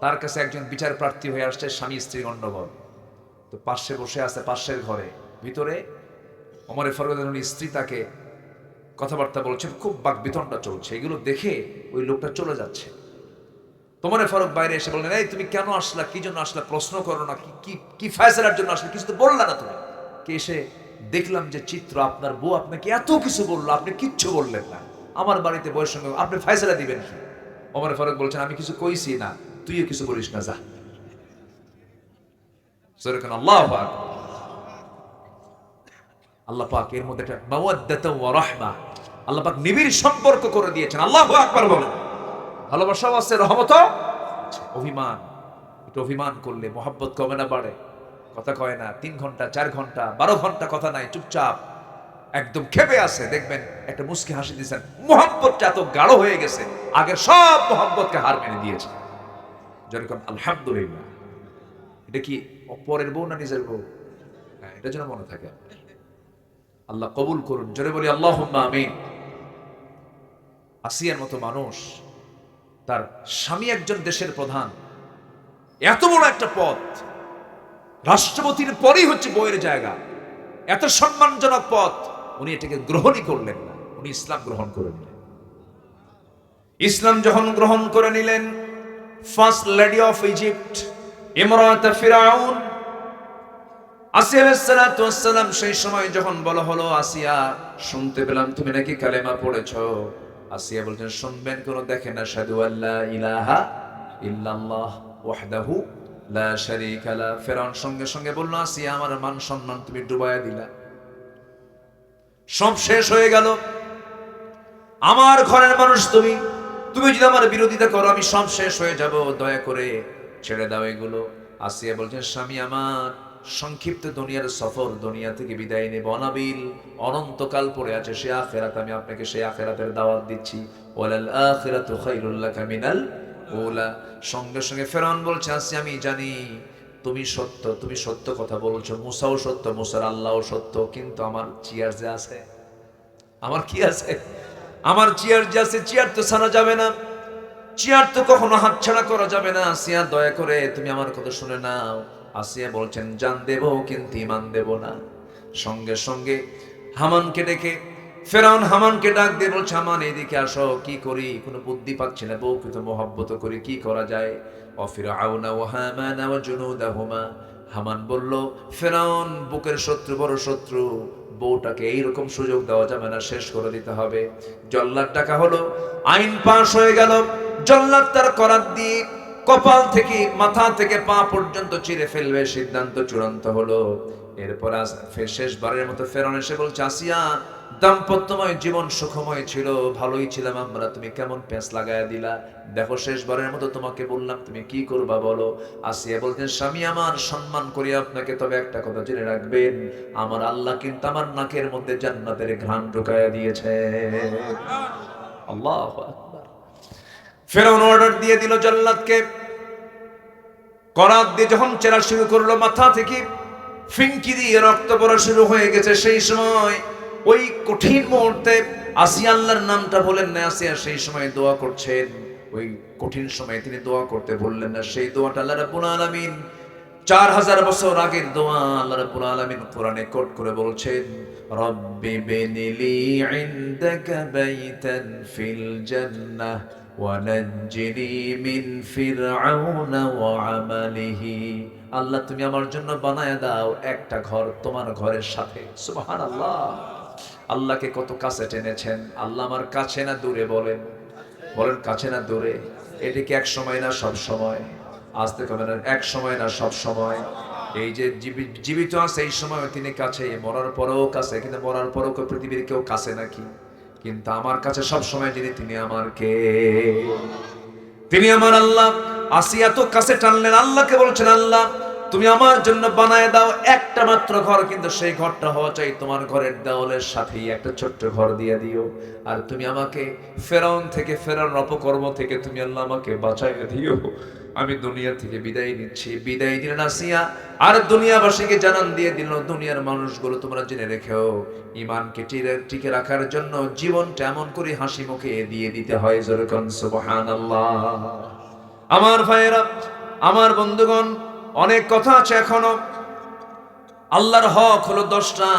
তার কাছে একজন বিচার প্রার্থী হয়ে আসছে, স্বামী স্ত্রী গন্ডগোল, তো পাশে বসে আছে, পাশের ঘরে ভিতরে ওমরে ফারুকের স্ত্রী তাকে কথাবার্তা বলছেন, খুব বাকবিতণ্ডা চলছে। এগুলো দেখে ওই লোকটা চলে যাচ্ছে। ওমরে ফারুক বাইরে এসে বললেন, এই তুমি কেন আসলা, কি জন্য আসলা, প্রশ্ন করো না, কি ফয়সালার জন্য আসলে, কিছু তো বললা না তুমি। কে এসে দেখলাম যে চিত্র, আপনার বউ আপনাকে এত কিছু বললো, আপনি কিচ্ছু বললেন না। আমার বাড়িতে বউয়ের সঙ্গে আপনি ফয়সালা দিবেন কি? ওমরে ফারুক বলছেন, আমি কিছু কইছি না, তুইও কিছু বলিস না, যা। আল্লাহু আকবার। আল্লাহ পাক এর মধ্যে একটা মাওয়াদ্দাত ওয়া রাহমা, আল্লাহ পাক নিবিড় সম্পর্ক করে দিয়েছেন। আল্লাহু আকবার বলেন। ভালোবাসাও আছে, রহমতও আছে। অভিমান, একটু অভিমান করলে মহব্বত কমে না বাড়ে? কথা কয় না, 3 ঘন্টা 4 ঘন্টা 12 ঘন্টা কথা নাই, চুপচাপ একদম খেপে আছে, দেখবেন একটা মুস্কি হাসি দিয়েছেন, মহব্বতটা এত গাঢ় হয়ে গেছে, আগের সব মহব্বতকে হার মেনে দিয়েছে। যেরকম আলহামদুলিল্লাহ। এটা কি পরের বউ না নিজের বউ? হ্যাঁ, এটা যেন মনে থাকে। আল্লাহ কবুল করুন, জোরে বলি আল্লাহুম্মা আমিন। আসিয়ার মতো মানুষ, তার স্বামী একজন দেশের প্রধান, এত বড় একটা পদ, রাষ্ট্রপতির পরেই হচ্ছে বইয়ের জায়গা, এত সম্মানজনক পদ, উনি এটাকে গ্রহণই করলেন না, উনি ইসলাম গ্রহণ করে নিলেন। ইসলাম যখন গ্রহণ করে নিলেন, ফার্স্ট লেডি অফ ইজিপ্ট ইমরাত ফিরাউন আসিয়া আলাইহিস সালাতু ওয়াস সালাম, সেই সময় যখন বলা হলো আসিয়া শুনতে পেলাম তুমি নাকি কালেমা পড়েছো, আসিয়া বলছেন শুনবেন কোন দেখেন আশহাদু আল্লা ইলাহা ইল্লাল্লাহ ওয়াহদাহু লা শারীকা লা। ফিরাউন সঙ্গে সঙ্গে বলল আসিয়া আমার মান সম্মান তুমি ডুবাইয়া দিলা, সব শেষ হয়ে গেল, আমার ঘরের মানুষ তুমি, তুমি যদি আমার বিরোধিতা করো আমি সব শেষ হয়ে যাব, দয়া করে ছেড়ে দাও এগুলো। আসিয়া বলছেন স্বামী আমার সংক্ষিপ্ত দুনিয়ার সফর, দুনিয়া থেকে বিদায় নেব, অনাবিল অনন্তকাল পড়ে আছে সে আখিরাত, আমি আপনাকে সেই আখিরাতের দাওয়াত দিচ্ছি, ওয়ালাল আখিরাতু খায়রুল লাকা মিনাল উলা। সঙ্গে সঙ্গে ফেরাউন বলছে আসিয়া আমি জানি তুমি সত্য, তুমি সত্য কথা বলছো, মুসাও সত্য, মুসার আল্লাহও সত্য, কিন্তু আমার চেয়ার যে আছে, আমার কি আছে, আমার চেয়ার যে আছে, চেয়ার তো ছাড়া যাবে না, চেয়ার তো কখনো হাতছাড়া করা যাবে না। আসিয়া দয়া করে তুমি আমার কথা শুনে নাও। আসিয়া বলছেন জান দেব কিন্তু ইমান দেব না। সঙ্গে সঙ্গে হামানকে ডেকে, ফেরাউন হামানকে ডাক দিয়ে বলছে হামান এদিকে আসো, কি করি কোনো বুদ্ধি পাচ্ছি না, বউকে তো মহব্বত করি, কি করা যায়। অফিরাউনা ওয়া হামানা ওয়া জুনুদাহুমা, হামান বলল ফেরাউন বুকের শত্রু, বড় শত্রু, বউটাকে এইরকম সুযোগ দেওয়া যাবে না, শেষ করে দিতে হবে। জল্লাদ ডাকা হলো, আইন পাশ হয়ে গেল, জল্লাদ তার করাত দিয়ে কপাল থেকে মাথা থেকে পা পর্যন্ত চিরে ফেলবে, সিদ্ধান্ত চূড়ান্ত হলো। এরপর শেষবারের মতো ফেরাউন এসে বলছে আসিয়া দাম্পত্যময় জীবন সুখময় ছিল, ভালোই ছিলাম আমরা, তুমি কেমন পেঁচ লাগায়া দিলা, দেখো শেষবারের মতো তোমাকে বললাম তুমি কি করবা বলো। আসিয়া বলতেন স্বামী আমার সম্মান করি আপনাকে, তবে একটা কথা জেনে রাখবেন আমার আল্লাহ কিন্তু আমার নাকের মধ্যে জান্নাতের ঘ্রাণ ঢুকায়া দিয়েছে। আল্লাহু আকবার। ফেরাউন অর্ডার দিয়ে দিল জল্লাদকে, করাত দিয়ে যখন চেরা শুরু করলো, মাথা থেকে ফিনকি দিয়ে রক্ত পড়া শুরু হয়ে গেছে। সেই সময় ওই কঠিন মুহূর্তে আসিয়া আল্লাহর নামটা বলেন না, আসিয়া সেই সময় দোয়া করছেন, ওই কঠিন সময়ে তিনি দোয়া করতে বললেন না, সেই দোয়াটা আল্লাহ রাব্বুল আলামিন 4000 বছর আগের দোয়া আল্লাহ রাব্বুল আলামিন কোরআনে কোট করে বলছেন রব্বি বিনিলি ইনদাকা বাইতান ফিল জান্নাহ ওয়া নাজ্জিনি মিন ফিরআউনা ওয়া আমালিহি। আল্লাহ তুমি আমার জন্য বানায় দাও একটা ঘর তোমার ঘরের সাথে। সুবহানাল্লাহ। আল্লাহকে কত কাছে টেনেছেন, আল্লাহ আমার কাছে না দূরে, বলেন বলেন কাছে না দূরে। এটা কি এক সময় না সব সময়? আসতে কবে না, এক সময় না সব সময়। এই যে জীবিত আছে এই সময় তিনি কাছে, মরার পরেও কাছে, কিন্তু মরার পরেও পৃথিবীর কেউ কাছে নাকি? কিন্তু আমার কাছে সব সময় যিনি, তিনি আমার কে? তিনি আমার আল্লাহ। আসিয়া তো কাছে টানলেন, আল্লাহকে বলছেন আল্লাহ তুমি আমার জন্য বানায় দাও একটা মাত্র ঘর, কিন্তু সেই ঘরটা হওয়া চাই তোমার ঘরের দেওয়ালের সাথেই একটা ছোট্ট ঘর দিয়ে দিও। আর তুমি আমাকে ফেরাউন থেকে, ফেরাউন অপকর্ম থেকে তুমি আল্লাহ আমাকে বাঁচাইয়া দিও। আমি দুনিয়া থেকে বিদায় নিচ্ছি। বিদায় দিলেন আসিয়া, আর দুনিয়াবাসীকে জানান দিয়ে দিল, দুনিয়ার মানুষগুলো তোমরা জেনে রেখেও ঈমানকে টিকে রাখার জন্য জীবনটা এমন করে হাসি মুখে দিয়ে দিতে হয়। যেরকম সুবহানাল্লাহ। আমার ভাইয়েরা, আমার বন্ধুগণ, অনেক কথা আছে এখনো। আল্লাহর হক হলো 10টা,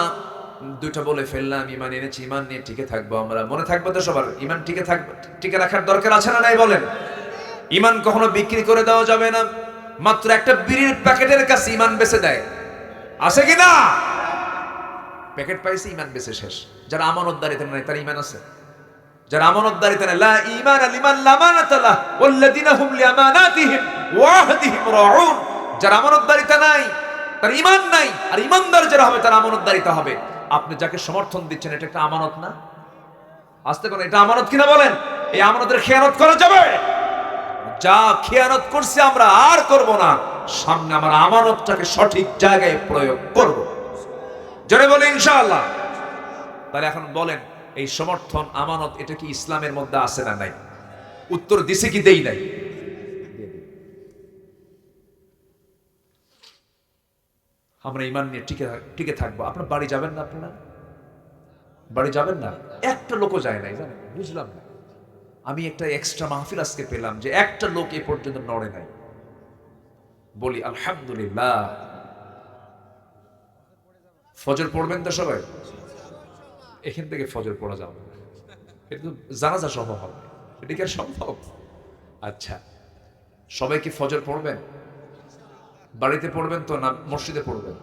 2টা বলে ফেললাম। ঈমান এনেছি, ঈমান নিয়ে টিকে থাকবো আমরা। মনে থাকবে তো সবার? ঈমান টিকে রাখার দরকার আছে না নাই বলেন? ঈমান কখনো বিক্রি করে দেওয়া যাবে না। মাত্র একটা বিড়ির প্যাকেটের কাছে ঈমান বেচে দেয়, আছে কি না? প্যাকেট পাইছে, ঈমান বেচে শেষ। যারা আমানতদারিতে নাই তার ঈমান আছে? যারা আমানতদারিতে নাই, লা ঈমান লিমান লা আমানাতা লাহ ওয়াল্লাযিনা হুম লিআমানাতিহিম ওয়া আহদিহিম রাউন। যারা আমানতদারিতে নাই তার ঈমান নাই, আর ঈমানদার যারা হবে তার আমানতদারিতে হবে। আপনি যাকে সমর্থন দিচ্ছেন এটা একটা আমানত না? আস্তে করে, এটা আমানত কিনা বলেন? এই আমানতের খেয়ানত করা যাবে? যা খেয়ানত করছি আমরা আর করব না, সামনে আমার আমানতটাকে সঠিক জায়গায় প্রয়োগ করব। জোরে বলে ইনশাআল্লাহ। তাহলে এখন বলেন এই সমর্থন আমানত এটা কি ইসলামের মধ্যে আছে না নাই? উত্তর দিছে কি দেই নাই? আমরা ইমান নিয়ে টিকে থাকবো। আপনার বাড়ি যাবেন না? আপনারা বাড়ি যাবেন না? একটা লোকও যায় নাই, জানেন? বুঝলাম না। আমি একটা এক্সট্রা মাহফিল আজকে পেলাম যে একটা লোক এ পর্যন্ত নড়ে নাই। বলি আলহামদুলিল্লাহ। ফজর পড়বেন তো সবাই? এখান থেকে ফজর পড়া যাবে না, কিন্তু জানাজা সহ হবে। এটা কি আর সম্ভব? আচ্ছা, সবাই কি ফজর পড়বেন? বাড়িতে পড়বেন তো না মসজিদে পড়বেন?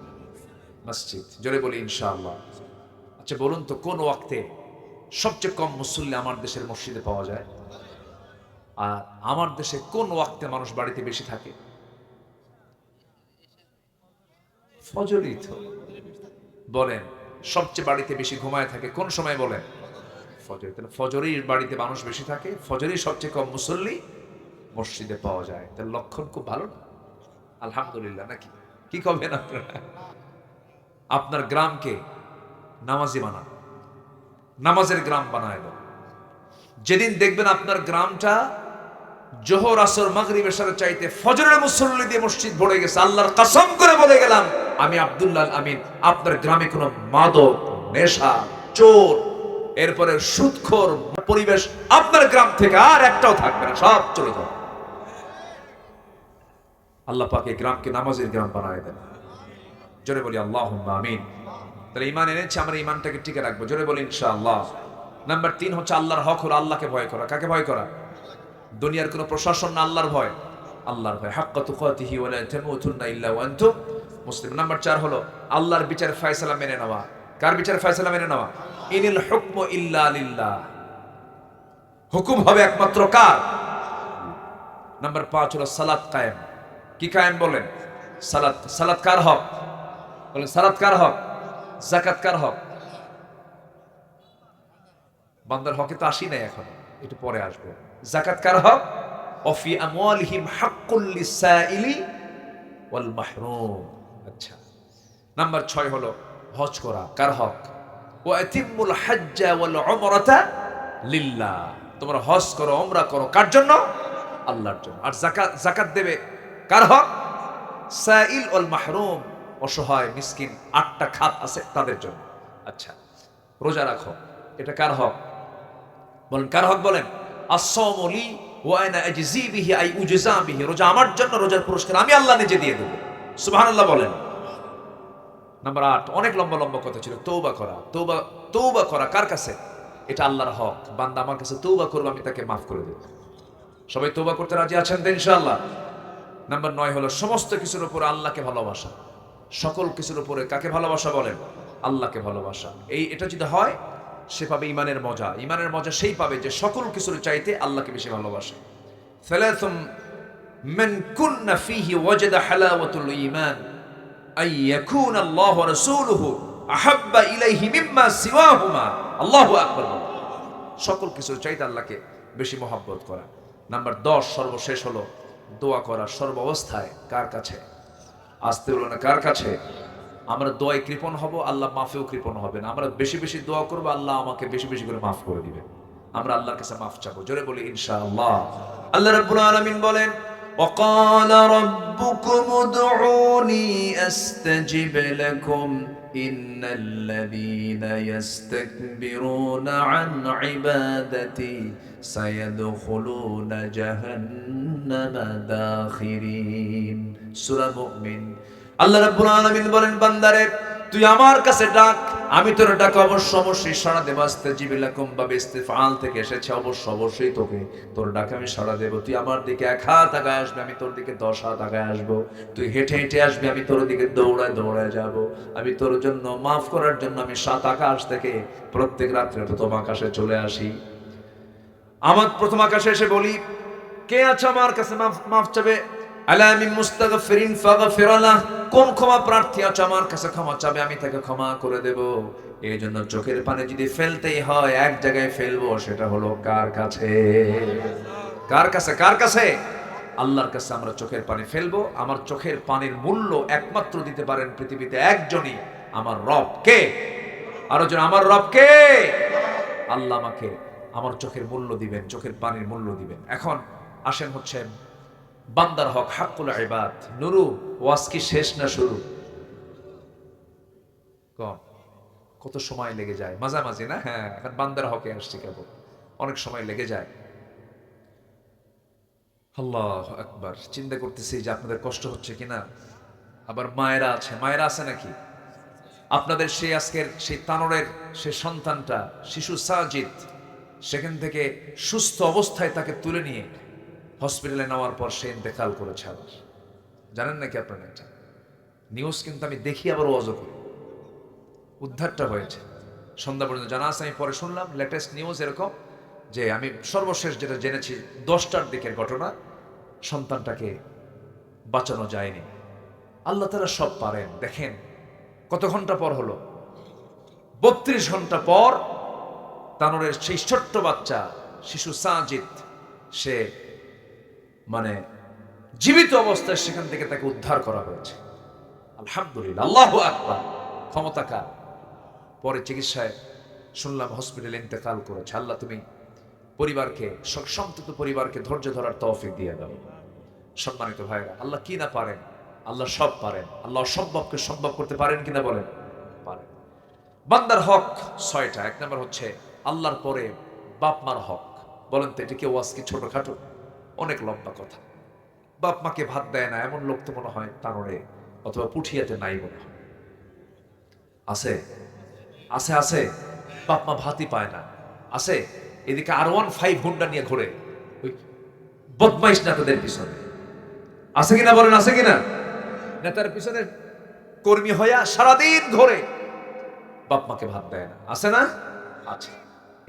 মসজিদ। জোরে বলি ইনশাআল্লাহ। আচ্ছা বলুন তো, কোন ওয়াক্তে সবচেয়ে কম মুসল্লি আমার দেশের মসজিদে পাওয়া যায়? আর আমার দেশে কোন ওয়াক্তে মানুষ বাড়িতে বেশি থাকে? ফজরই তো। বলেন, সবচেয়ে বাড়িতে বেশি ঘুমায় থাকে কোন সময় বলেন? ফজর। তাহলে ফজরই বাড়িতে মানুষ বেশি থাকে, ফজরই সবচেয়ে কম মুসল্লি মসজিদে পাওয়া যায়। তাহলে লক্ষণ খুব ভালো না? আলহামদুলিল্লাহ নাকি? কি করবেন আপনারা? আপনার গ্রামকে নামাজি বানান, নামাজের গ্রাম বানায় দাও। যেদিন দেখবেন আপনার গ্রামটা জোহর আসর মাগরিব এশার চাইতে ফজরের মুসল্লি দিয়ে মসজিদ ভরে গেছে, আল্লাহর কসম করে বলে গেলাম আমি আব্দুল্লাহ আমিন, আপনার গ্রামে কোনো মাদক, নেশা, চোর, এরপরে সুদখোর পরিবেশ আপনার গ্রাম থেকে আর একটাও থাকবে না, সব চলে যাবে। আল্লাহ পাক এই গ্রামকে নামাজের গ্রাম বানায় দেন। জোরে বলি আল্লাহুম্মা আমিন। তাহলে ঈমান এনেছি, আমরা ঈমানটাকে টিকে রাখবো। জোরে বলি ইনশাআল্লাহ। নাম্বার 3 হচ্ছে আল্লাহর হক হলো আল্লাহকে ভয় করা। কাকে ভয় করা? দুনিয়ার কোনো প্রশাসন না, আল্লাহর ভয়। আল্লাহর ভয়। হাক্কা তুকাতিহি ওয়া লা তামুতুন্না ইল্লা ওয়া আনতুম মুসলিম। নাম্বার 4 হলো আল্লাহর বিচার ফয়সালা মেনে নেওয়া। কার বিচার ফয়সালা মেনে নেওয়া? ইনিল হুকমু ইল্লা লিল্লাহ। হুকুম হবে একমাত্র কার? নাম্বার 5 হলো সালাত কায়েম। কি কায়েম বলেন? সালাত। সালাত কার হক বলেন? সালাত কার হক? যাকাত কার হক? বান্দার হকে তো আসি নাই এখন, একটু পরে আসবো। যাকাত কার হক? ওয়াফি আমওয়ালিহিম হাক্কুল লিসাইলি ওয়াল মাহরুম। আচ্ছা, নাম্বার 6 হলো হজ করা। কার হক? ওয়া আতিমুল হাজ্জা ওয়াল উমরাতা লিল্লাহ। তোমরা হজ করো, উমরা করো, কার জন্য? আল্লাহর জন্য। আর যাকাত দেবে কার হক? সাইল ওয়াল মাহরুম, অসহায় মিসকিন 8টা খাত আছে তাদের জন্য। আচ্ছা, রোজা রাখো, এটা কার হক বলেন? কার হক বলেন? as-sawmu li wa ana ajzi bihi ay ujza bihi। রোজা আমার জন্য, রোজার পুরস্কার আমি আল্লাহ নিজে দিয়ে দেব। সুবহানাল্লাহ বলেন। নাম্বার 8, অনেক লম্বা লম্বা কথা ছিল, তওবা করা। তওবা করা কার কাছে? এটা আল্লাহর হক। বান্দা আমার কাছে তওবা করবে, আমি তাকে মাফ করে দেব। সবাই তওবা করতে রাজি আছেন তো ইনশাআল্লাহ? নাম্বার 9 হলো সমস্ত কিছুর উপরে আল্লাহকে ভালোবাসা। সকল কিছুর উপরে কাকে ভালোবাসা বলেন? আল্লাহকে ভালোবাসা। এটা যদি হয়, সে পাবে ঈমানের মজা। ঈমানের মজা সেই পাবে যে সকল কিছুর চাইতে আল্লাহকে বেশি ভালোবাসে। সালাতুম মান কুন্না ফীহি ওয়াজাদা হালাওয়াতুল ঈমান আন ইয়াকুনা আল্লাহু ওয়া রাসূলুহু আহাব্বা ইলাইহি মিম্মা সিওয়াহুমা। আল্লাহু আকবার। সকল কিছুর চাইতে আল্লাহকে বেশি মহব্বত করা। নাম্বার 10 সর্বশেষ হলো দোয়া করা সর্ব অবস্থায়। কার কাছে? আসতে হলো না, কার কাছে? আমরা দোয়ায় কৃপণ হব, আল্লাহ মাফেও কৃপণ হবেন। আমরা বেশি বেশি দোয়া করবো, আল্লাহ আমাকে বেশি বেশি করে মাফ করে দিবেন। আমরা আল্লাহর কাছে মাফ চাবো। জোরে বলি ইনশাআল্লাহ। আল্লাহ রাব্বুল আলামিন বলেন, وقال ربكم ادعوني استجب لكم ان الذين يستكبرون عن عبادتي سيدخلون جهنم داخرين। সূরা মুমিন। আল্লাহ রাব্বুল আলামিন বলেন, বান্দারে তুই আমার কাছে ডাক, আমি তোর ডাক অবশ্যই সাড়া দেব। আস্তাজিব লাকুম বা ইস্তিফআল থেকে এসেছে, অবশ্যই তোকে তোর ডাক আমি সাড়া দেব। তুই আমার দিকে 1 হাত আগায় আসবে, আমি তোর দিকে 10 হাত আগায় আসবো। তুই হেঁটে হেঁটে আসবি, আমি তোর দিকে দৌড়ায় দৌড়ায় যাব। আমি তোর জন্য মাফ করার জন্য আমি 7 আকাশ থেকে প্রত্যেক রাত্রে প্রথম আকাশে চলে আসি। আমার প্রথম আকাশে এসে বলি, কে আছে আমার কাছে মাফ চাবে? আলা মিন মুস্তাগফিরিন ফাগফির লাহ। কোন ক্ষমা প্রার্থী আছে আমার কাছে ক্ষমা চাবে, আমি তাকে ক্ষমা করে দেব। এই জন্য চোখের পানি যদি ফেলতেই হয় এক জায়গায় ফেলবো, সেটা হলো কার কাছে? কার কাছে? কার কাছে? আল্লাহর কাছে আমরা চোখের পানি ফেলবো। আমার চোখের পানির মূল্য একমাত্র দিতে পারেন পৃথিবীতে একজনই, আমার রব। কে? আরো জন, আমার রব কে? আল্লাহ আমাকে আমার চোখের মূল্য দিবেন, চোখের পানির মূল্য দিবেন। এখন আসেন হচ্ছে বান্দার হক, হাক্কুল ইবাদ। নুরু, ওয়াজ কি শেষ না শুরু? কম, কত সময় লেগে যায় মাঝামাঝি না? হ্যাঁ, এখন বান্দার হকে আসছে কেবল, অনেক সময় লেগে যায়। আল্লাহ আকবার। চিন্তা করতেছি যে আপনাদের কষ্ট হচ্ছে কিনা। আবার মায়েরা আছে, মায়েরা আছে নাকি আপনাদের? সেই আজকের সেই তানোরের সে সন্তানটা, শিশু সাজিদ, সেখান থেকে সুস্থ অবস্থায় তাকে তুলে নিয়ে হসপিটালে নেওয়ার পর সে ইন্তেকাল করেছে। আবার জানেন নাকি আপনারা এটা? নিউজ কিন্তু আমি দেখি, আবার ওয়াজও করি। উদ্ধারটা হয়েছে সন্ধ্যা পর্যন্ত জানা আছে, আমি পরে শুনলাম লেটেস্ট নিউজ এরকম যে আমি সর্বশেষ যেটা জেনেছি 10টার দিকের ঘটনা, সন্তানটাকে বাঁচানো যায়নি। আল্লাহ তাআলা সব পারেন। দেখেন কত ঘন্টা পর হলো, 32 ঘন্টা পর তানোরের সেই ছোট্ট বাচ্চা শিশু সাজিদ, সে মানে জীবিত অবস্থায় সেখান থেকে তাকে উদ্ধার করা হয়েছে। আলহামদুলিল্লাহ, আল্লাহু আকবার। ক্ষমতা কার? পরে চিকিৎসায় শুনলাম হসপিটালে ইন্তেকাল করেছে। আল্লাহ তুমি পরিবারকে, সন্তত পরিবারকে ধৈর্য ধরার তৌফিক দিয়ে দাও। সম্মানিত ভাইরা, আল্লাহ কি না পারেন? আল্লাহ সব পারেন। আল্লাহ অসম্ভবকে সম্ভব করতে পারেন কিনা বলেন? পারেন। বান্দার হক 6টা। 1 নম্বর হচ্ছে আল্লাহর পরে বাপ মার হক। বলেন তো এটা কি ওয়াজ কি ছোটখাটো? অনেক লম্বা কথা। বাপ মাকে ভাত দেয় না এমন লোক তো মনে হয় তানোরে অথবা পুঠিয়াতে নাই মনে হয়। আছে আছে আছে, বাপ মা ভাতই পায় না। আছে, এদিকে R15 হুন্ডা নিয়ে ঘোরে ওই বদমাইশ নেতাদের পিছনে। আছে কিনা বলেন? আছে কিনা? নেতার পিছনে কর্মী হইয়া সারাদিন ঘোরে, বাপ মাকে ভাত দেয় না। আছে না? আছে।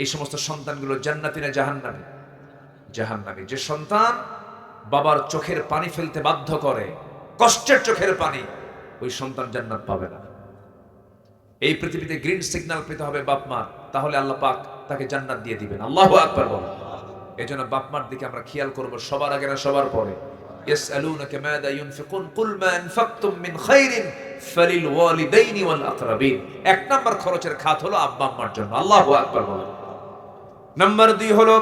এই সমস্ত সন্তানগুলো জান্নাতি না জাহান্নামী? জাহান্নামী। যে সন্তান বাবার চোখের পানি ফেলতে বাধ্য করে, কষ্টের চোখের পানি, ওই সন্তান জান্নাত পাবে না। এই পৃথিবীতে গ্রিন সিগন্যাল পেতে হবে বাপ মা, তাহলে আল্লাহ পাক তাকে জান্নাত দিয়ে দিবেন। আল্লাহু আকবার বলেন। এজন্য বাপ মার দিকে আমরা খেয়াল করব, সবার আগে না সবার পরে। ইয়াসআলুনাকা মাযা ইউনফিকুন কুল মা আনফাকতুম মিন খাইরিন ফালিল ওয়ালিদাইনি ওয়াল আকরাবিন। 1 নাম্বার খরচের খাত হলো আব্বা আম্মার জন্য। আল্লাহু আকবার বলেন। নাম্বার 2 হলো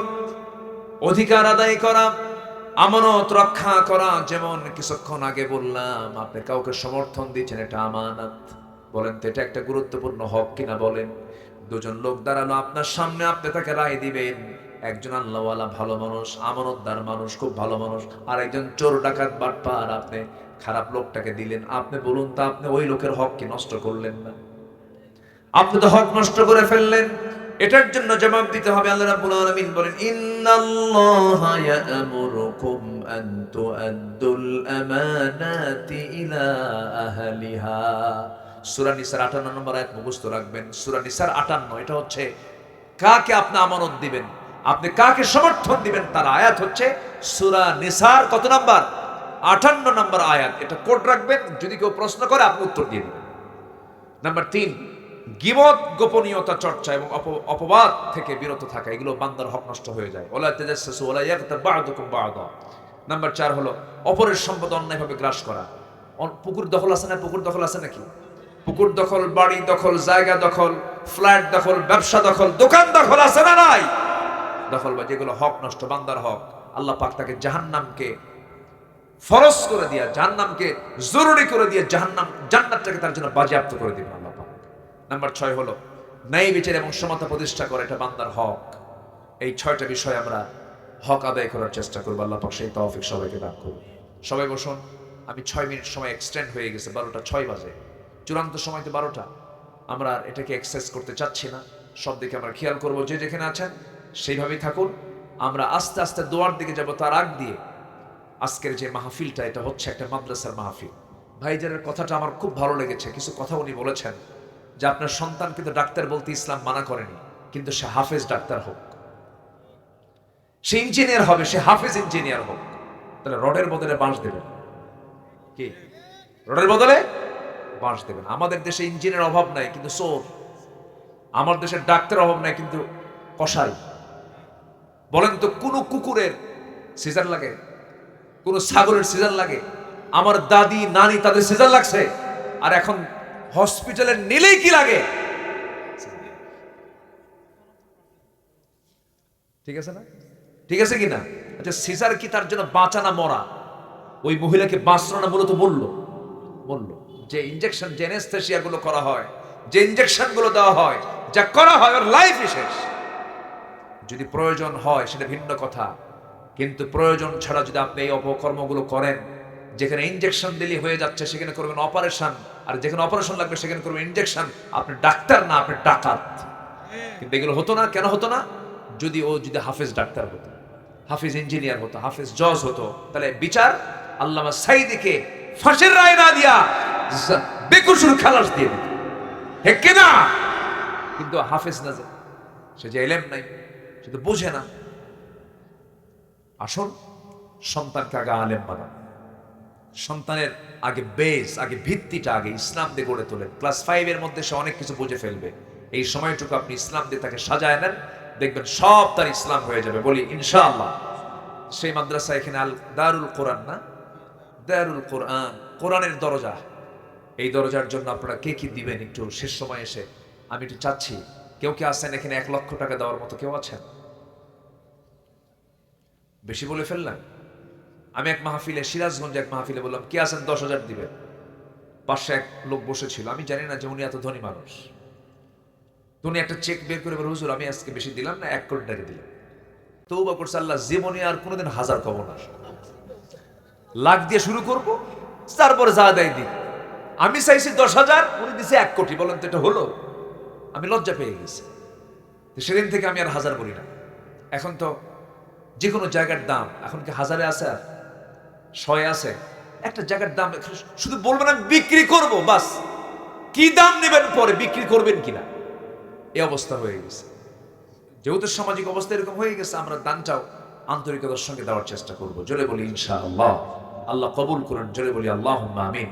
অধিকার আদায় করা, আমানত রক্ষা করা। যেমন কিছুক্ষণ আগে বললাম, আপনি কাউকে সমর্থন দিচ্ছেন, এটা আমানত। বলেন তো এটা একটা গুরুত্বপূর্ণ হক কিনা বলেন? দুজন লোক দাঁড়ালো আপনার সামনে, আপনি তাকে রায় দিবেন। একজন আল্লাহওয়ালা ভালো মানুষ, আমানতদার মানুষ, খুব ভালো মানুষ, আর একজন চোর ডাকাত বাটপার, আপনি খারাপ লোকটাকে দিলেন। আপনি বলুন তো, আপনি ওই লোকের হক কি নষ্ট করলেন না? আপনি তো হক নষ্ট করে ফেললেন। এটার জন্য জবাব দিতে হবে। আল্লাহ রাব্বুল আলামিন বলেন, ইন্নাল্লাহা ইয়া'মুরুকুম আন তু'আদ্দুল আমানাতি ইলা আহলিহা। সূরা নিসার 58 নম্বর আয়াত মুখস্থ রাখবেন। সূরা নিসার 58, এটা হচ্ছে কাকে আপনি আমানত দিবেন, আপনি কাকে সমর্থন দিবেন তার আয়াত হচ্ছে সূরা নিসার কত নাম্বার? 58 নম্বর আয়াত। এটা কোড রাখবেন, যদি কেউ প্রশ্ন করে আপনি উত্তর দিয়ে দিবেন। নাম্বার 3, গীবত, গোপনীয়তা চর্চা এবং অপবাদ থেকে বিরত থাকা, এগুলো বান্দার হক নষ্ট হয়ে যায়। ওয়ালা তাজাসসু ওয়ালা ইয়াগতাব বা'দুকুম বা'দা। নাম্বার 4 হলো অপরের সম্পদ অন্যায়ভাবে গ্রাস করা। পুকুর দখল আছে না? পুকুর দখল আছে নাকি? পুকুর দখল, বাড়ি দখল, জায়গা দখল, ফ্ল্যাট দখল, ব্যবসা দখল, দোকান দখল আছে না নাই? দখল বা যেগুলো হক নষ্ট, বান্দার হক, আল্লাহ পাক তাকে জাহান্নামকে ফরজ করে দিয়া, জাহান্নামকে জরুরি করে দিয়ে জান্নাতটাকে তার জন্য বাজেয়াপ্ত করে দিবেন আল্লাহ পাক। নাম্বার 6 হলো ন্যায় বিচার এবং সমতা প্রতিষ্ঠা করা, এটা বান্দার হক। এই 6টা বিষয় আমরা হক আদায় করার চেষ্টা করব। আল্লাহ পাক সেই তৌফিক সবাইকে দান করুন। সবাই বসুন। আমি 6 মিনিট সময় এক্সটেন্ড হয়ে গেছে, 12টা 6 বাজে। চূড়ান্ত সময় তো 12টা। আমরা এটাকে এক্সেস করতে চাচ্ছি না। সব দিকে আমরা খেয়াল করব। যে যেখানে আছেন সেইভাবেই থাকুন। আমরা আস্তে আস্তে দোয়ার দিকে যাব। তার আগ দিয়ে আজকের যে মাহফিলটা, এটা হচ্ছে একটা মাদ্রাসার মাহফিল। ভাইজানের কথাটা আমার খুব ভালো লেগেছে। কিছু কথা উনি বলেছেন যে আপনার সন্তান কিন্তু ডাক্তার বলতে ইসলাম মানা করেনি, কিন্তু সে হাফেজ ডাক্তার হোক, সে ইঞ্জিনিয়ার হবে, সে হাফেজ ইঞ্জিনিয়ার হোক। তাহলে রডের বদলে বাঁশ দেবেন। কি? রডের বদলে বাঁশ দেবেন। আমাদের দেশে ইঞ্জিনিয়ার অভাব নাই, কিন্তু চোর। আমার দেশে ডাক্তার অভাব নাই, কিন্তু কসাই। বলেন তো, কোন কুকুরের সিজার লাগে? কোন ছাগলের সিজার লাগে? আমার দাদি নানি তাদের সিজার লাগছে, আর এখন হসপিটালে নিলেই কি লাগে? ঠিক আছে না? ঠিক আছে কি না? আচ্ছা, সিজার কি তার জন্য বাঁচা না মরা? ওই মহিলাকে বাঁচলো না, মূলত বললো যে ইনজেকশন, যে অ্যানেস্থেসিয়া গুলো করা হয়, যে ইনজেকশনগুলো দেওয়া হয়, যা করা হয়, ওর লাইফই শেষ। যদি প্রয়োজন হয় সেটা ভিন্ন কথা, কিন্তু প্রয়োজন ছাড়া যদি আপনি এই অপকর্মগুলো করেন, যেখানে ইনজেকশন দিলে হয়ে যাচ্ছে সেখানে করবেন অপারেশন, আর যেখানে অপারেশন লাগবে সেখানে করবেন ইনজেকশন, আপনি ডাক্তার না, আপনি ডাকাত। কিন্তু এগুলো হতো না। কেন হতো না? যদি হাফেজ ডাক্তার হতো, হাফেজ ইঞ্জিনিয়ার হতো, হাফেজ জজ হতো, তাহলে বিচার আল্লামা সাইদিকে ফাঁসির রায় না দিয়া বেকসুর খালাস দিয়ে দিত, হে কেনা। কিন্তু হাফেজ না, যে সে যে এলেম নাই, সে তো বোঝে না। আসুন সন্তানকে আগে আলেম বানান, সন্তানের আগে বেস, আগে ভিত্তিটা আগে ইসলাম দিয়ে গড়ে তোলেন। ক্লাস 5 এর মধ্যে সে অনেক কিছু বুঝে ফেলবে। এই সময়টুকু আপনি ইসলাম দিয়ে তাকে সাজায় নেন, দেখবেন সব তার ইসলাম হয়ে যাবে, বলি ইনশাআল্লাহ। সেই মাদ্রাসা এখানে আল দারুল কোরআন, না দারুল কোরআন, কোরআনের দরজা। এই দরজার জন্য আপনারা কে কি দিবেন একটু শেষ সময় এসে আমি একটু চাচ্ছি। কেউ কে আছেন এখানে 1 লক্ষ টাকা দেওয়ার মতো? কেউ আছেন? বেশি বলে ফেললাম। আমি এক মাহফিলে, সিরাজগঞ্জে এক মাহফিলে বললাম, কে আছেন 10,000 দিবেন? পাশে এক লোক বসেছিল, আমি জানি না যে উনি এত ধনী মানুষ। উনি একটা চেক বের করে বলে, হুজুর আমি আজকে বেশি দিলাম না, 1 কোটি টাকা দিলাম। তওবা করছে, আল্লাহ জীবনে আর কোনোদিন 1000 কব না, লাখ দিয়ে শুরু করব, তারপরে যা দেয় দিই। আমি চাইছি 10,000, উনি দিছে 1 কোটি। বলেন তো এটা হলো? আমি লজ্জা পেয়ে গেছি। সেদিন থেকে আমি আর 1000 বলি না। এখন তো যে কোনো জায়গার দাম এখন কি 1000-এ আছে, আর 100-এ আছে? একটা জায়গার দাম শুধু বলবেন আমি বিক্রি করব, বাস। কি দাম নেবেন পরে, বিক্রি করবেন কিনা, এই অবস্থা হয়ে গেছে। যেহেতু সামাজিক অবস্থা এরকম হয়ে গেছে, আমরা দানটাও আন্তরিকতার সঙ্গে দেওয়ার চেষ্টা করব। জোরে বলি ইনশাআল্লাহ। আল্লাহ কবুল করুন। জোরে বলি আল্লাহুম্মা আমিন।